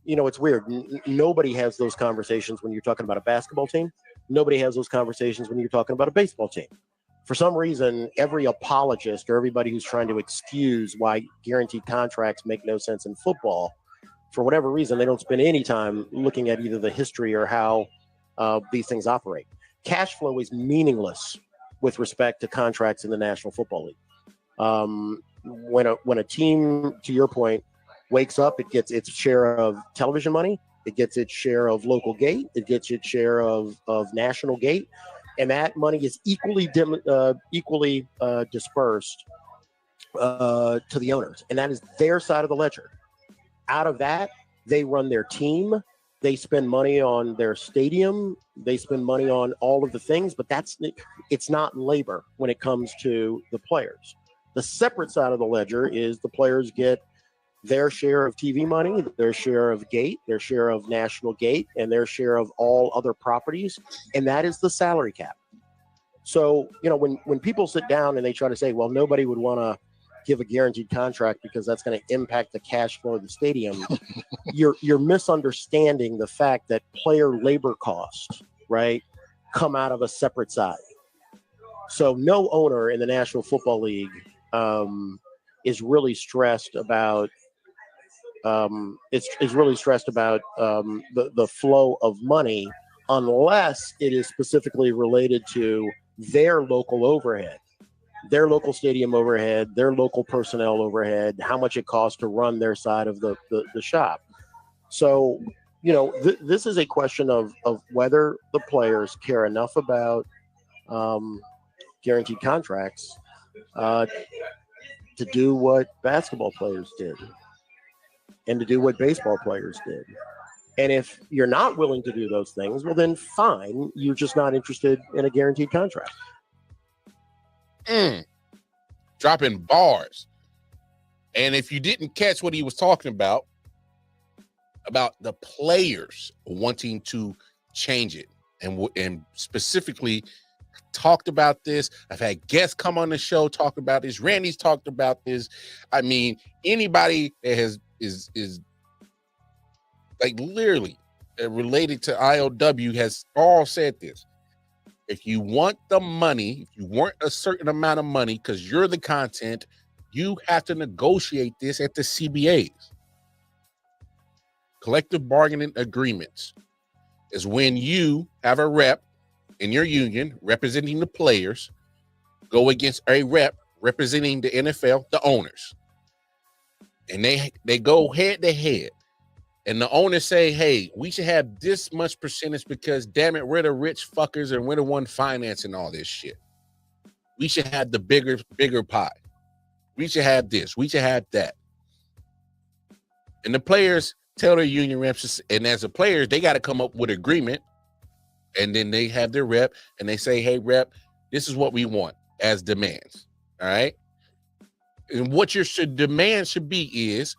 It's weird. Nobody has those conversations when you're talking about a basketball team. Nobody has those conversations when you're talking about a baseball team. For some reason, every apologist or everybody who's trying to excuse why guaranteed contracts make no sense in football, for whatever reason, they don't spend any time looking at either the history or how these things operate. Cash flow is meaningless with respect to contracts in the National Football League. When a team, to your point, wakes up, it gets its share of television money, it gets its share of local gate, it gets its share of national gate. And that money is equally dispersed to the owners. And that is their side of the ledger. Out of that, they run their team. They spend money on their stadium. They spend money on all of the things, but it's not labor when it comes to the players. The separate side of the ledger is the players get their share of TV money, their share of gate, their share of national gate, and their share of all other properties. And that is the salary cap. So, when people sit down and they try to say, well, nobody would want to give a guaranteed contract because that's going to impact the cash flow of the stadium, you're misunderstanding the fact that player labor costs, right, come out of a separate side. So no owner in the National Football League is really stressed about the flow of money unless it is specifically related to their local overhead, their local stadium overhead, their local personnel overhead, how much it costs to run their side of the shop. So, this is a question of whether the players care enough about guaranteed contracts to do what basketball players did and to do what baseball players did. And if you're not willing to do those things, well, then fine. You're just not interested in a guaranteed contract. Dropping bars. And if you didn't catch what he was talking about the players wanting to change it and specifically talked about this. I've had guests come on the show talk about this. Randy's talked about this. I mean, anybody that is like literally related to I.O.W. has all said this. If you want the money, if you want a certain amount of money because you're the content, you have to negotiate this at the CBAs. collective bargaining agreements is when you have a rep in your union representing the players go against a rep representing the NFL, the owners. And they go head to head. And the owners say, hey, we should have this much percentage because, damn it, we're the rich fuckers and we're the one financing all this shit. We should have the bigger pie. We should have this. We should have that. And the players tell their union reps, and as the players, they got to come up with agreement. And then they have their rep, and they say, hey, rep, this is what we want as demands. All right? And what your demand should be is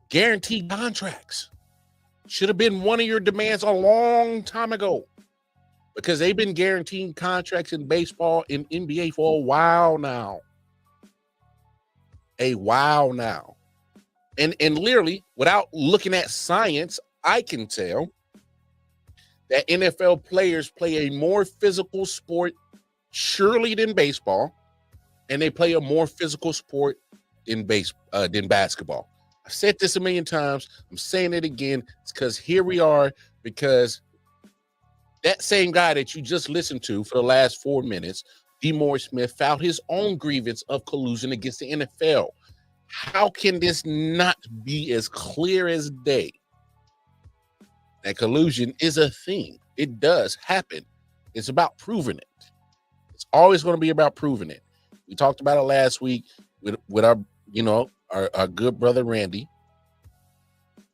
guaranteed contracts. Should have been one of your demands a long time ago, because they've been guaranteeing contracts in baseball and NBA for a while now. And literally, without looking at science, I can tell that NFL players play a more physical sport surely than baseball, and they play a more physical sport than basketball. I've said this a million times. I'm saying it again. It's because here we are, because that same guy that you just listened to for the last 4 minutes, D. Morris Smith, filed his own grievance of collusion against the NFL. How can this not be as clear as day that collusion is a thing? It does happen. It's about proving it. It's always going to be about proving it. We talked about it last week with our, our good brother Randy.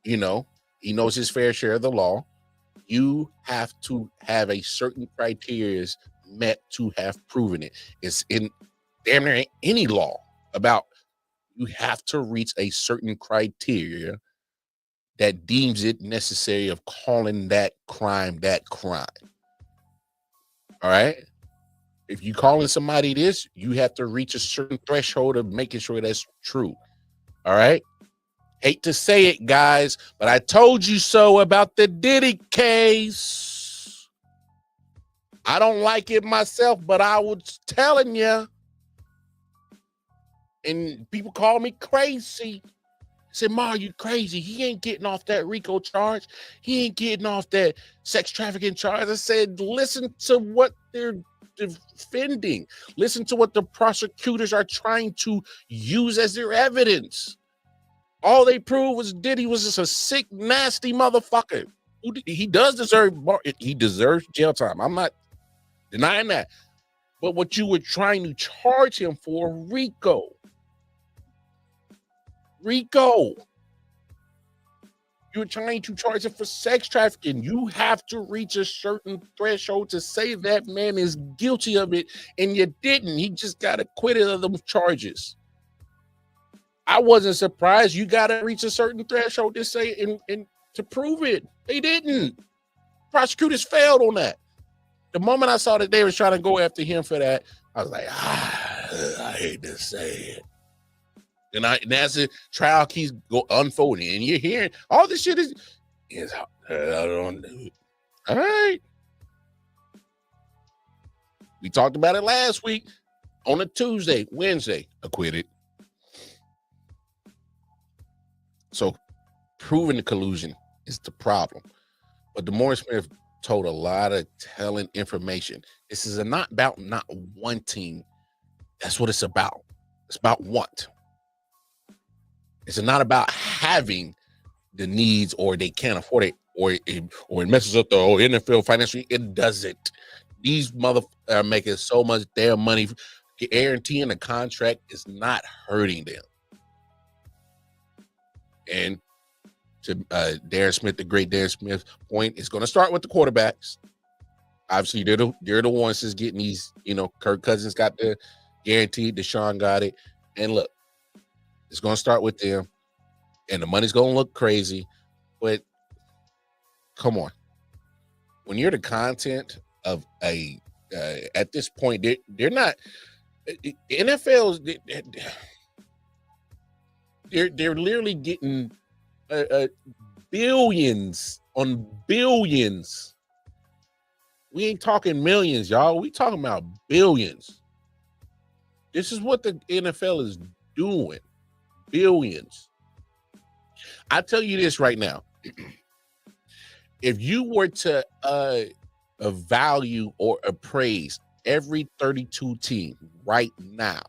He knows his fair share of the law. You have to have a certain criteria met to have proven it. It's in damn near any law about you have to reach a certain criteria that deems it necessary of calling that crime. All right? If you calling somebody this, you have to reach a certain threshold of making sure that's true. All right? Hate to say it, guys, but I told you so about the Diddy case. I don't like it myself, but I was telling you. And people call me crazy. Said, Ma, you crazy. He ain't getting off that RICO charge. He ain't getting off that sex trafficking charge. I said, listen to what they're defending. Listen to what the prosecutors are trying to use as their evidence. All they proved was Diddy was just a sick, nasty motherfucker. He deserves jail time. I'm not denying that. But what you were trying to charge him for, RICO. You were trying to charge him for sex trafficking. You have to reach a certain threshold to say that man is guilty of it, and you didn't. He just got acquitted of those charges. I wasn't surprised. You got to reach a certain threshold to say and to prove it. They didn't. Prosecutors failed on that. The moment I saw that they were trying to go after him for that, I was like, I hate to say it. And as the trial keeps unfolding, and you're hearing all this shit is all right. We talked about it last week on a Tuesday, Wednesday, acquitted. So proving the collusion is the problem. But the Morris Smith told a lot of telling information. This is not about not wanting. That's what it's about. It's about want. It's not about having the needs or they can't afford it or it messes up the whole NFL financially. It doesn't. These motherfuckers are making so much damn money. Guaranteeing a contract is not hurting them. And to Darren Smith, the great Darren Smith point, is going to start with the quarterbacks. Obviously, they're the ones that's getting these. Kirk Cousins got the guaranteed. Deshaun got it. And look, it's going to start with them, and the money's going to look crazy. But come on, when you're the content of a at this point, they're not NFL's. They're literally getting billions on billions. We ain't talking millions, y'all. We talking about billions. This is what the NFL is doing. Billions. I tell you this right now. If you were to value or appraise every 32 team right now,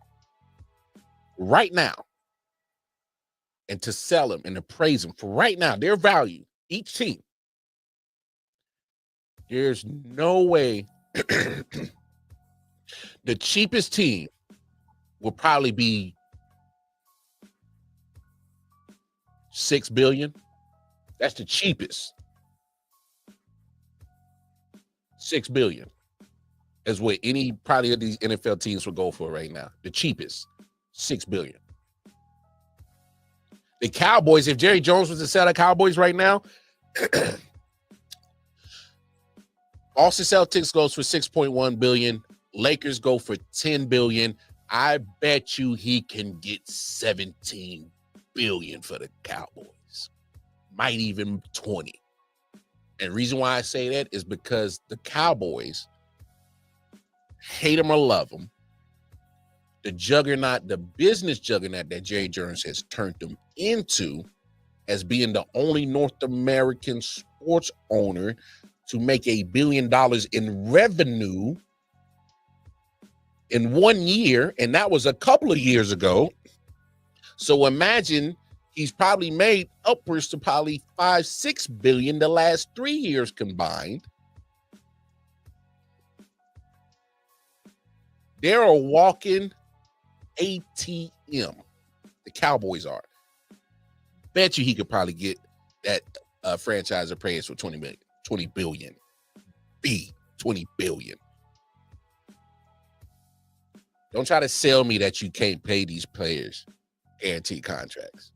and to sell them and appraise them for right now, their value, each team, there's no way the cheapest team will probably be $6 billion. That's the cheapest. $6 billion is what any probably of these NFL teams would go for right now. The cheapest, $6 billion. The Cowboys, if Jerry Jones was to sell the Cowboys right now, Boston Celtics goes for $6.1 billion. Lakers go for $10 billion. I bet you he can get $17 billion for the Cowboys. Might even 20. And the reason why I say that is because the Cowboys, hate them or love them, the juggernaut, the business juggernaut that Jerry Jones has turned them into as being the only North American sports owner to make $1 billion in revenue in 1 year, and that was a couple of years ago. So imagine he's probably made upwards to probably $5-6 billion the last 3 years combined. They're a walking ATM. The Cowboys are. Bet you he could probably get that franchise appraised for $20 billion. 20 billion. Don't try to sell me that you can't pay these players guaranteed contracts.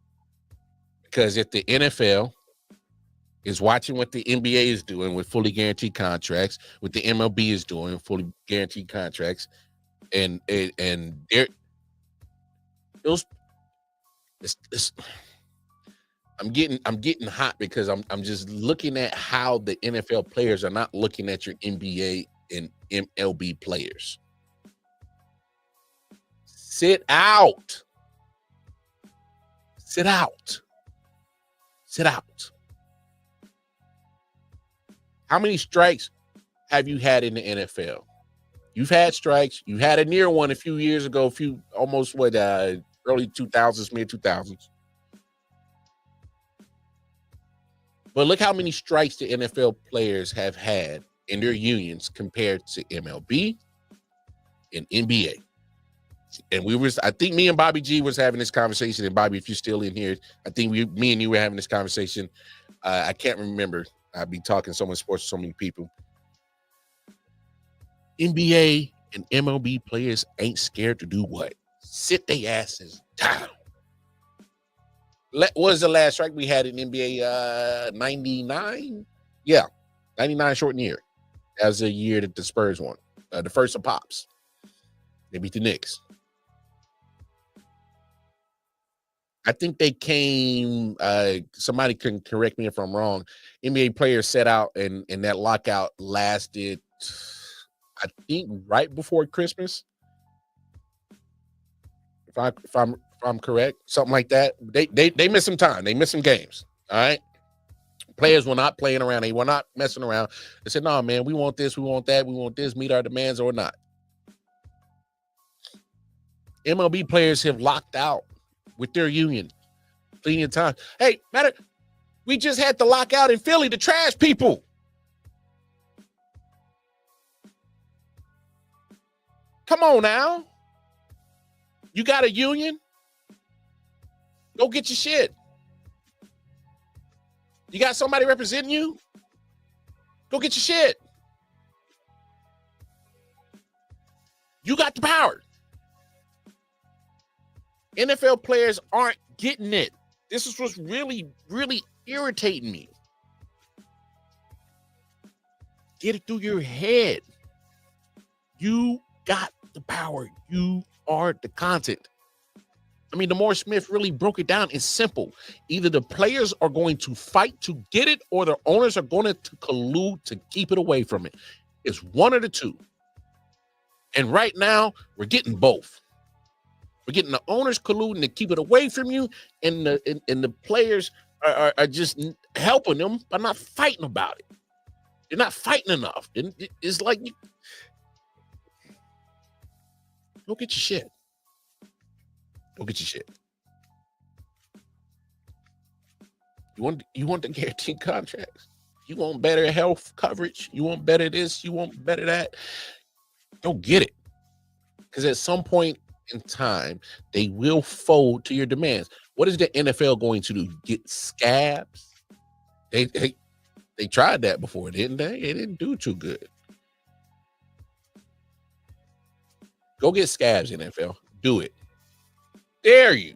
Because if the NFL is watching what the NBA is doing with fully guaranteed contracts, what the MLB is doing with fully guaranteed contracts, and they're those. I'm getting hot because I'm just looking at how the NFL players are not looking at your NBA and MLB players. Sit out. Sit out. Sit out. How many strikes have you had in the NFL? You've had strikes. You had a near one a few years ago, early 2000s, mid 2000s. But look how many strikes the NFL players have had in their unions compared to MLB and NBA. And I think me and Bobby G was having this conversation. And Bobby, if you're still in here, I think me and you were having this conversation. I can't remember. I'd be talking so much sports to so many people. NBA and MLB players ain't scared to do what? Sit their asses down. What was the last strike we had in NBA? 99? Yeah, 99 shortened year. That was the year that the Spurs won. The first of Pops. They beat the Knicks. I think they came, somebody can correct me if I'm wrong. NBA players set out and that lockout lasted, I think, right before Christmas. If I'm correct, something like that. They missed some time. They missed some games. All right. Players were not playing around. They were not messing around. They said, "No, man, we want this, we want that, we want this. Meet our demands or not." MLB players have locked out with their union plenty of time. Hey, we just had the lockout in Philly to trash people. Come on now. You got a union? Go get your shit. You got somebody representing you? Go get your shit. You got the power. NFL players aren't getting it. This is what's really, really irritating me. Get it through your head. You got the power. You are the content. I mean, DeMar Smith really broke it down. It's simple. Either the players are going to fight to get it or the owners are going to collude to keep it away from it. It's one of the two. And right now, we're getting both. We're getting the owners colluding to keep it away from you and the players are just helping them by not fighting about it. They're not fighting enough. It's like, go get your shit. Go get your shit. You want the guaranteed contracts. You want better health coverage. You want better this. You want better that. Go get it. Because at some point in time, they will fold to your demands. What is the NFL going to do? Get scabs? They tried that before, didn't they? It didn't do too good. Go get scabs, NFL. Do it. Dare you.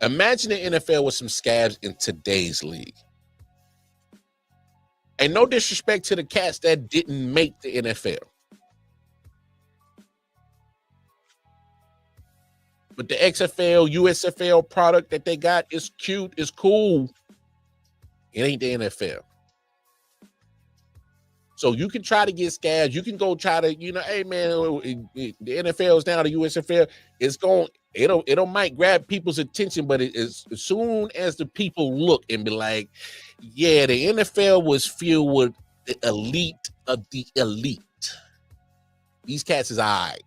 Imagine the NFL with some scabs in today's league. And no disrespect to the cats that didn't make the NFL. But the XFL, USFL product that they got is cute, is cool. It ain't the NFL. So you can try to get scabs. You can go try to, hey man, the NFL is now the USFL. It'll might grab people's attention, but as soon as the people look and be like, yeah, the NFL was filled with the elite of the elite. These cats is all right.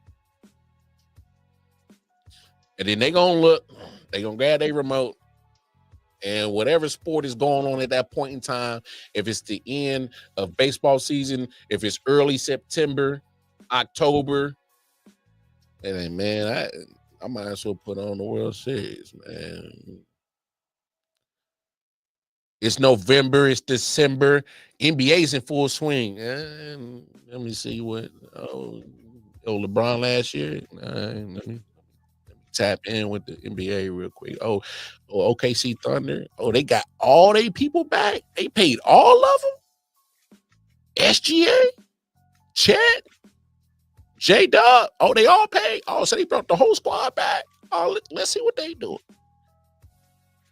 And then they gonna look, they gonna grab their remote, and whatever sport is going on at that point in time, if it's the end of baseball season, if it's early September, October, and then, man, I might as well put on the World Series, man. It's November, it's December, NBA's in full swing. Let me see what LeBron last year. Let me tap in with the NBA real quick. OKC Thunder. They got all their people back. They paid all of them. SGA, Chet, J-Dub. They all paid. So they brought the whole squad back. Let's see what they do.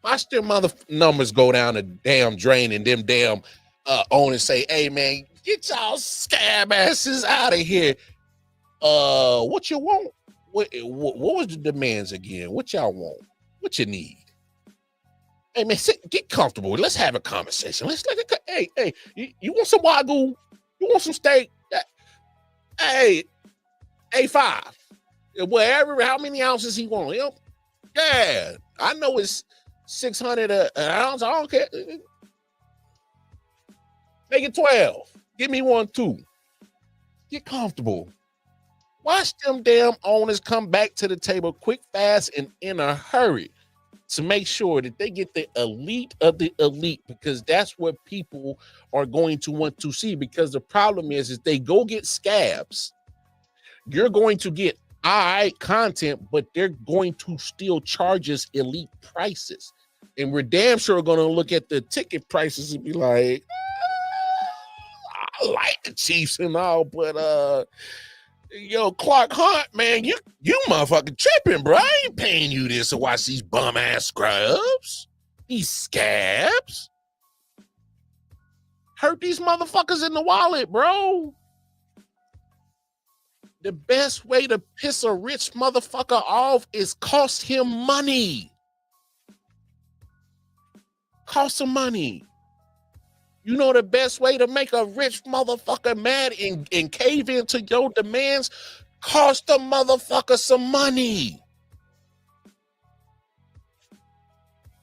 Watch their mother numbers go down the damn drain, and them damn owners say, hey man, get y'all scab asses out of here. What you want? What was the demands again? What y'all want? What you need? Hey man, get comfortable. Let's have a conversation. Hey, you want some wagyu? You want some steak? Hey, A5. Whatever, how many ounces he want? Yeah, I know it's 600 an ounce. I don't care. Make it 12. Give me one too. Get comfortable. Watch them damn owners come back to the table quick, fast, and in a hurry to make sure that they get the elite of the elite, because that's what people are going to want to see. Because the problem is they go get scabs. You're going to get content, but they're going to still charge us elite prices. And we're damn sure going to look at the ticket prices and be like, I like the Chiefs and all, but Clark Hunt, man, you motherfucking tripping, bro. I ain't paying you this to watch these bum ass scrubs, these scabs. Hurt these motherfuckers in the wallet, bro. The best way to piss a rich motherfucker off is cost him money. Cost him money. You know the best way to make a rich motherfucker mad and cave into your demands? Cost the motherfucker some money.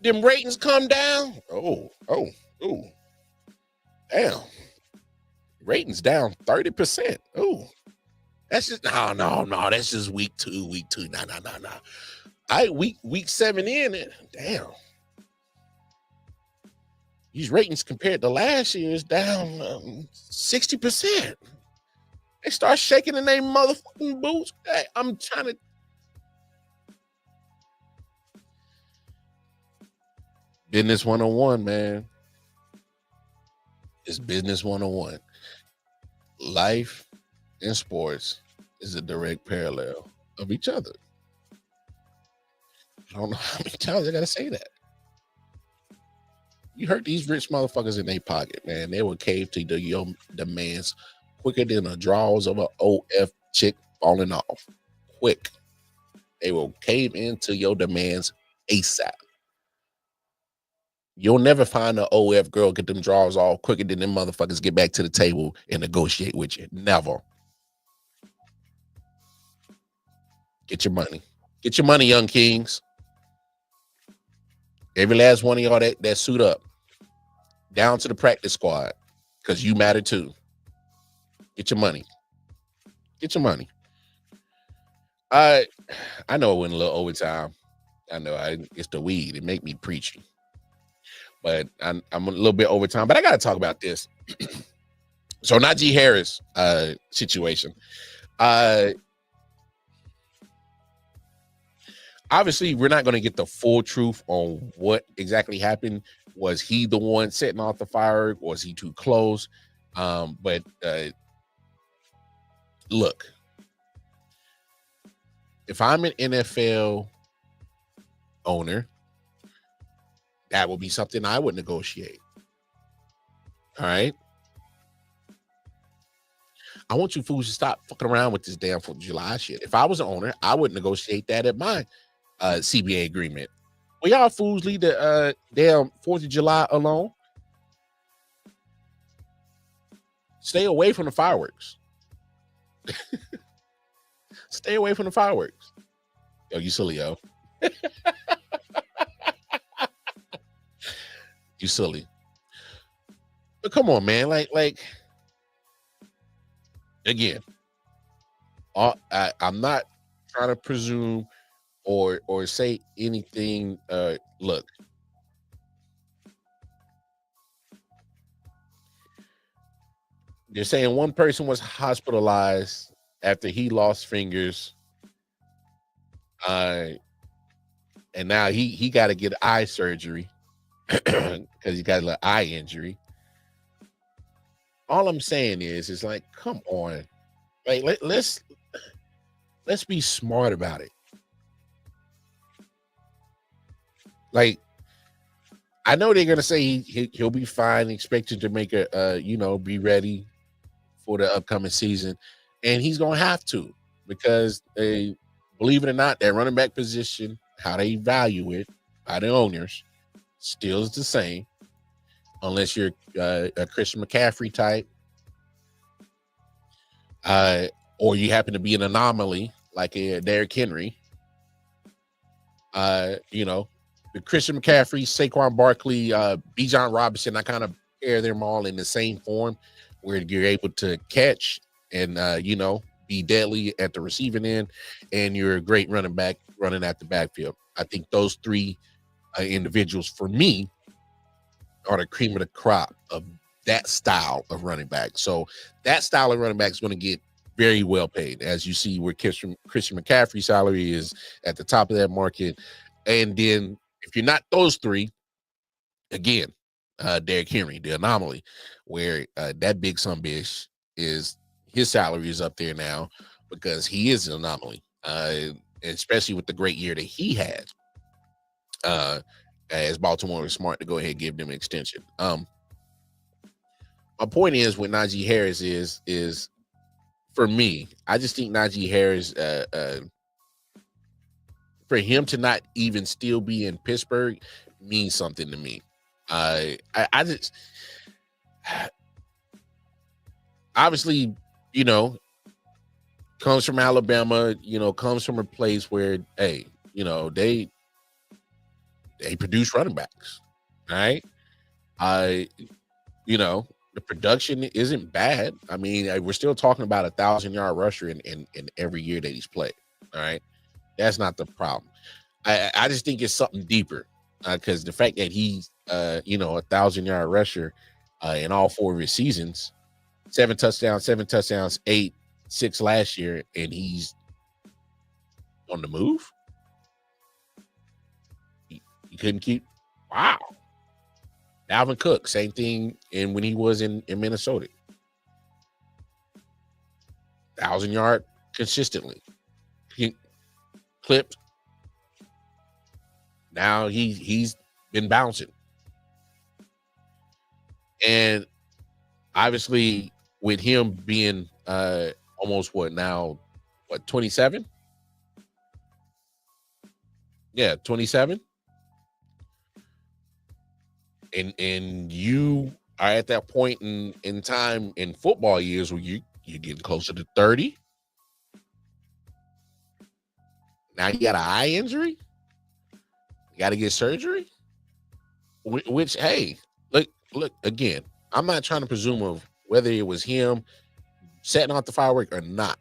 Them ratings come down. Oh. Damn. Ratings down 30%. Oh. That's just no. That's just week two. No. Week 7 in. Damn. These ratings compared to last year is down 60%. They start shaking in their motherfucking boots. Hey, I'm trying to. Business 101, man. It's business 101. Life and sports is a direct parallel of each other. I don't know how many times I gotta say that. You hurt these rich motherfuckers in their pocket, man. They will cave to your demands quicker than the draws of an OF chick falling off. Quick. They will cave into your demands ASAP. You'll never find an OF girl get them draws all quicker than them motherfuckers get back to the table and negotiate with you. Never. Get your money. Get your money, young kings. Every last one of y'all that suit up. Down to the practice squad. Because you matter too. Get your money. Get your money. I know it went a little overtime. I know it's the weed. It make me preachy. But I'm a little bit over time. But I got to talk about this. So Najee Harris situation. Obviously, we're not going to get the full truth on what exactly happened. Was he the one setting off the firework? Was he too close? But look, if I'm an NFL owner, that would be something I would negotiate. All right. I want you fools to stop fucking around with this damn 4th of July shit. If I was an owner, I would negotiate that at my CBA agreement. Well, y'all fools leave the damn 4th of July alone. Stay away from the fireworks. Stay away from the fireworks. Yo, you silly, yo. You silly. But come on, man. Like again, I'm not trying to presume or say anything. Look, they're saying one person was hospitalized after he lost fingers. And now he got to get eye surgery because he got a little eye injury. All I'm saying is like, come on, like let's be smart about it. Like, I know they're gonna say he'll be fine, expected to make a be ready for the upcoming season, and he's gonna have to, because they, believe it or not, that running back position, how they value it by the owners, still is the same, unless you're a Christian McCaffrey type, or you happen to be an anomaly like a Derrick Henry. The Christian McCaffrey, Saquon Barkley, Bijan Robinson, I kind of pair them all in the same form, where you're able to catch and be deadly at the receiving end, and you're a great running back running at the backfield. I think those three individuals, for me, are the cream of the crop of that style of running back. So that style of running back is going to get very well paid, as you see where Christian McCaffrey's salary is at the top of that market. And then if you're not those three, again, Derrick Henry, the anomaly, where that big son bitch is, his salary is up there now because he is an anomaly, especially with the great year that he had. As Baltimore was smart to go ahead and give them an extension. My point is, with Najee Harris is for me, I just think Najee Harris, for him to not even still be in Pittsburgh means something to me. I just, obviously, comes from Alabama, comes from a place where, hey, they produce running backs, right? The production isn't bad. I mean, we're still talking about a 1,000-yard rusher in every year that he's played. All right, that's not the problem. I just think it's something deeper, because the fact that he's a 1,000-yard rusher in all 4 of his seasons, 7 touchdowns, 8, 6 last year, and he's on the move. He couldn't keep. Wow. Dalvin Cook, same thing. And when he was in Minnesota, 1,000-yard consistently. He clipped. Now he's been bouncing. And obviously, with him being almost 27? Yeah, 27. and you are at that point in time in football years where you're getting closer to 30. Now you got an eye injury. You got to get surgery. Which, hey, look again. I'm not trying to presume of whether it was him setting off the firework or not.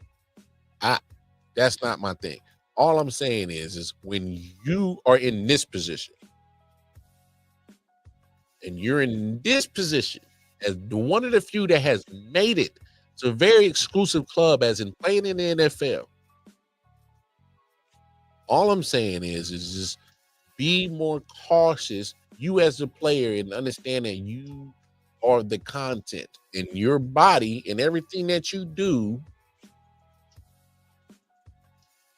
That's not my thing. All I'm saying is when you are in this position, and you're in this position as one of the few that has made it to a very exclusive club, as in playing in the NFL. All I'm saying is just be more cautious, you as a player, and understand that you are the content, and your body and everything that you do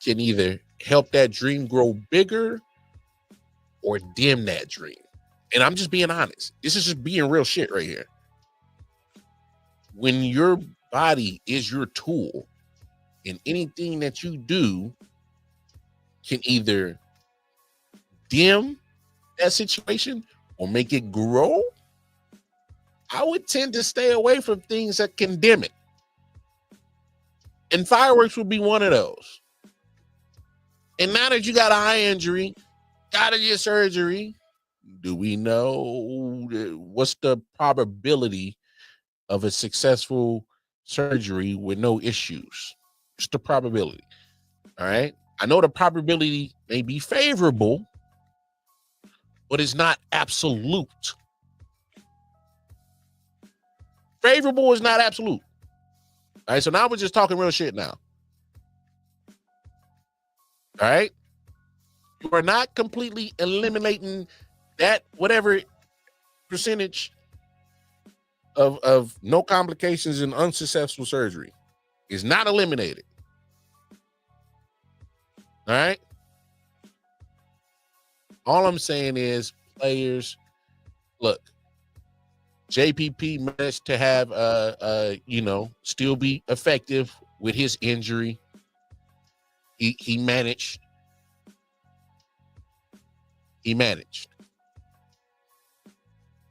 can either help that dream grow bigger or dim that dream. And I'm just being honest. This is just being real shit right here. When your body is your tool, and anything that you do can either dim that situation or make it grow, I would tend to stay away from things that can dim it. And fireworks would be one of those. And now that you got an eye injury, gotta get surgery, do we know what's the probability of a successful surgery with no issues? Just the probability. All right. I know the probability may be favorable, but it's not absolute. Favorable is not absolute. All right. So now we're just talking real shit now. All right. You are not completely eliminating that whatever percentage of no complications and unsuccessful surgery is not eliminated. All right. All I'm saying is, players, look, JPP managed to have still be effective with his injury. He managed.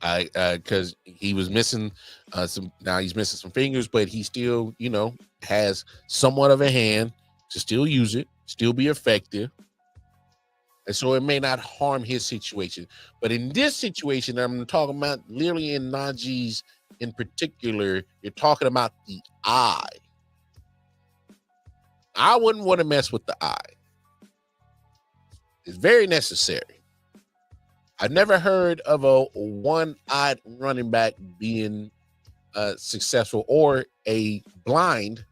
Because he was missing he's missing some fingers, but he still, has somewhat of a hand to still use it, still be effective. And so it may not harm his situation. But in this situation, I'm talking about literally in Najee's in particular, you're talking about the eye. I wouldn't want to mess with the eye. It's very necessary. I've never heard of a one-eyed running back being successful, or a blind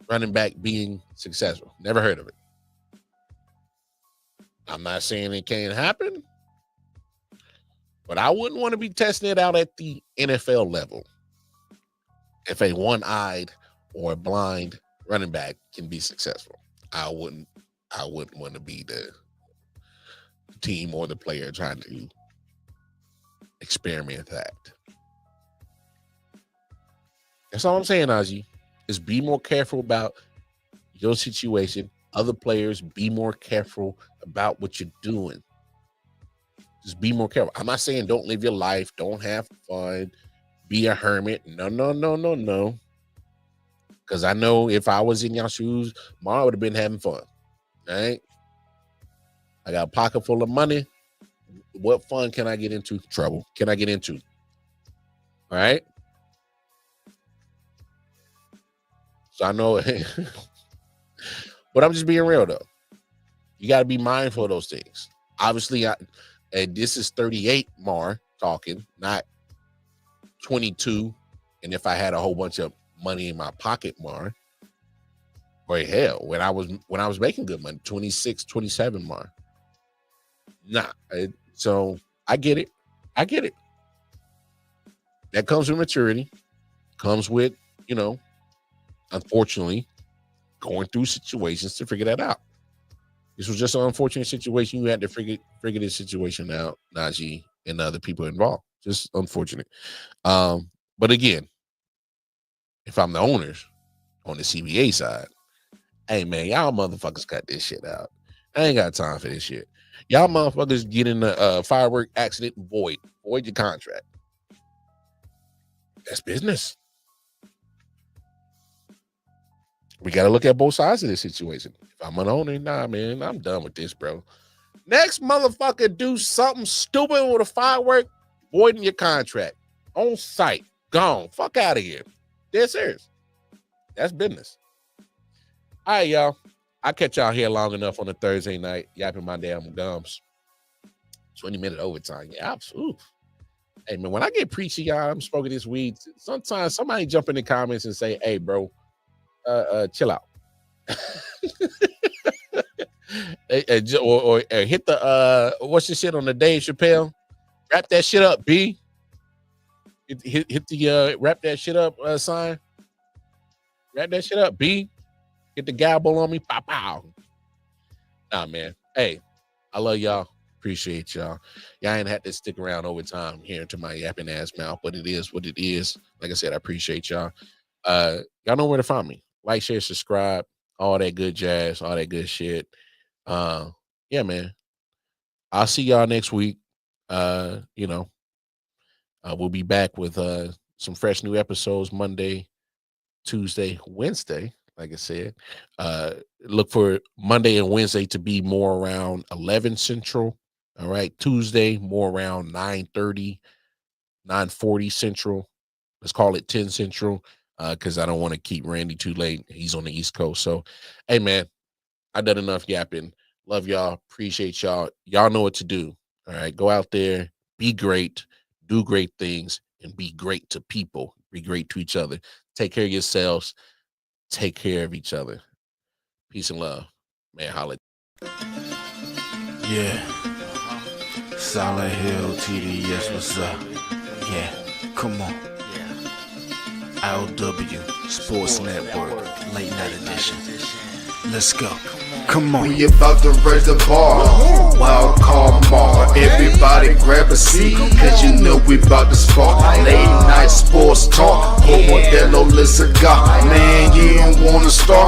running back being successful. Never heard of it. I'm not saying it can't happen, but I wouldn't want to be testing it out at the NFL level. If a one-eyed or a blind running back can be successful, I wouldn't want to be the team or the player trying to experiment that. That's all I'm saying, Najee, is be more careful about your situation. Other players, be more careful about what you're doing. Just be more careful. I'm not saying don't live your life, don't have fun, be a hermit. No. Because I know if I was in your shoes, I would have been having fun. All right? I got a pocket full of money. What fun can I get into? Trouble can I get into? All right? So I know, but I'm just being real though. You got to be mindful of those things. Obviously, and this is 38 Mar talking, not 22. And if I had a whole bunch of money in my pocket, Mar, or hell, when I was making good money, 26, 27 Mar. Nah. So I get it. That comes with maturity. Comes with, unfortunately, going through situations to figure that out. This was just an unfortunate situation. You had to figure this situation out, Najee, and other people involved. Just unfortunate. But again, if I'm the owners on the CBA side, hey man, y'all motherfuckers cut this shit out. I ain't got time for this shit. Y'all motherfuckers get in a firework accident void void your contract. That's business. We got to look at both sides of this situation. If I'm an owner, nah, man, I'm done with this, bro. Next motherfucker do something stupid with a firework, voiding your contract. On site. Gone. Fuck out of here. Dead serious. That's business. All right, y'all. I'll catch y'all here long enough on a Thursday night, yapping my damn gums. 20-minute overtime. Yeah, oof. Hey, man, when I get preachy, y'all, I'm smoking this weed. Sometimes somebody jump in the comments and say, hey, bro, chill out. or hit the, what's the shit on the Dave Chappelle? Wrap that shit up, B. Hit the, wrap that shit up sign. Wrap that shit up, B. Get the gavel on me. Pow, pow. Nah, man. Hey, I love y'all. Appreciate y'all. Y'all ain't had to stick around over time here into my yapping ass mouth, but it is what it is. Like I said, I appreciate y'all. Y'all know where to find me. Like, share, subscribe, all that good jazz, all that good shit. Yeah, man. I'll see y'all next week. We'll be back with some fresh new episodes Monday, Tuesday, Wednesday. Like I said, look for Monday and Wednesday to be more around 11 Central. All right. Tuesday, more around 9:30, 9:40 Central. Let's call it 10 Central because I don't want to keep Randy too late. He's on the East Coast. So, hey, man, I done enough yapping. Love y'all. Appreciate y'all. Y'all know what to do. All right. Go out there. Be great. Do great things. And be great to people. Be great to each other. Take care of yourselves. Take care of each other. Peace and love. Man, holla. Yeah. Solid Hill TD, yes, what's up? Yeah, come on. I.O.W. Sports Network, late night edition. Let's go. Come on. We about to raise the bar. Wild card mar. Everybody grab a seat, cause you know we about to spark. Late night sports talk. Como de lo cigar. Man, you don't wanna start.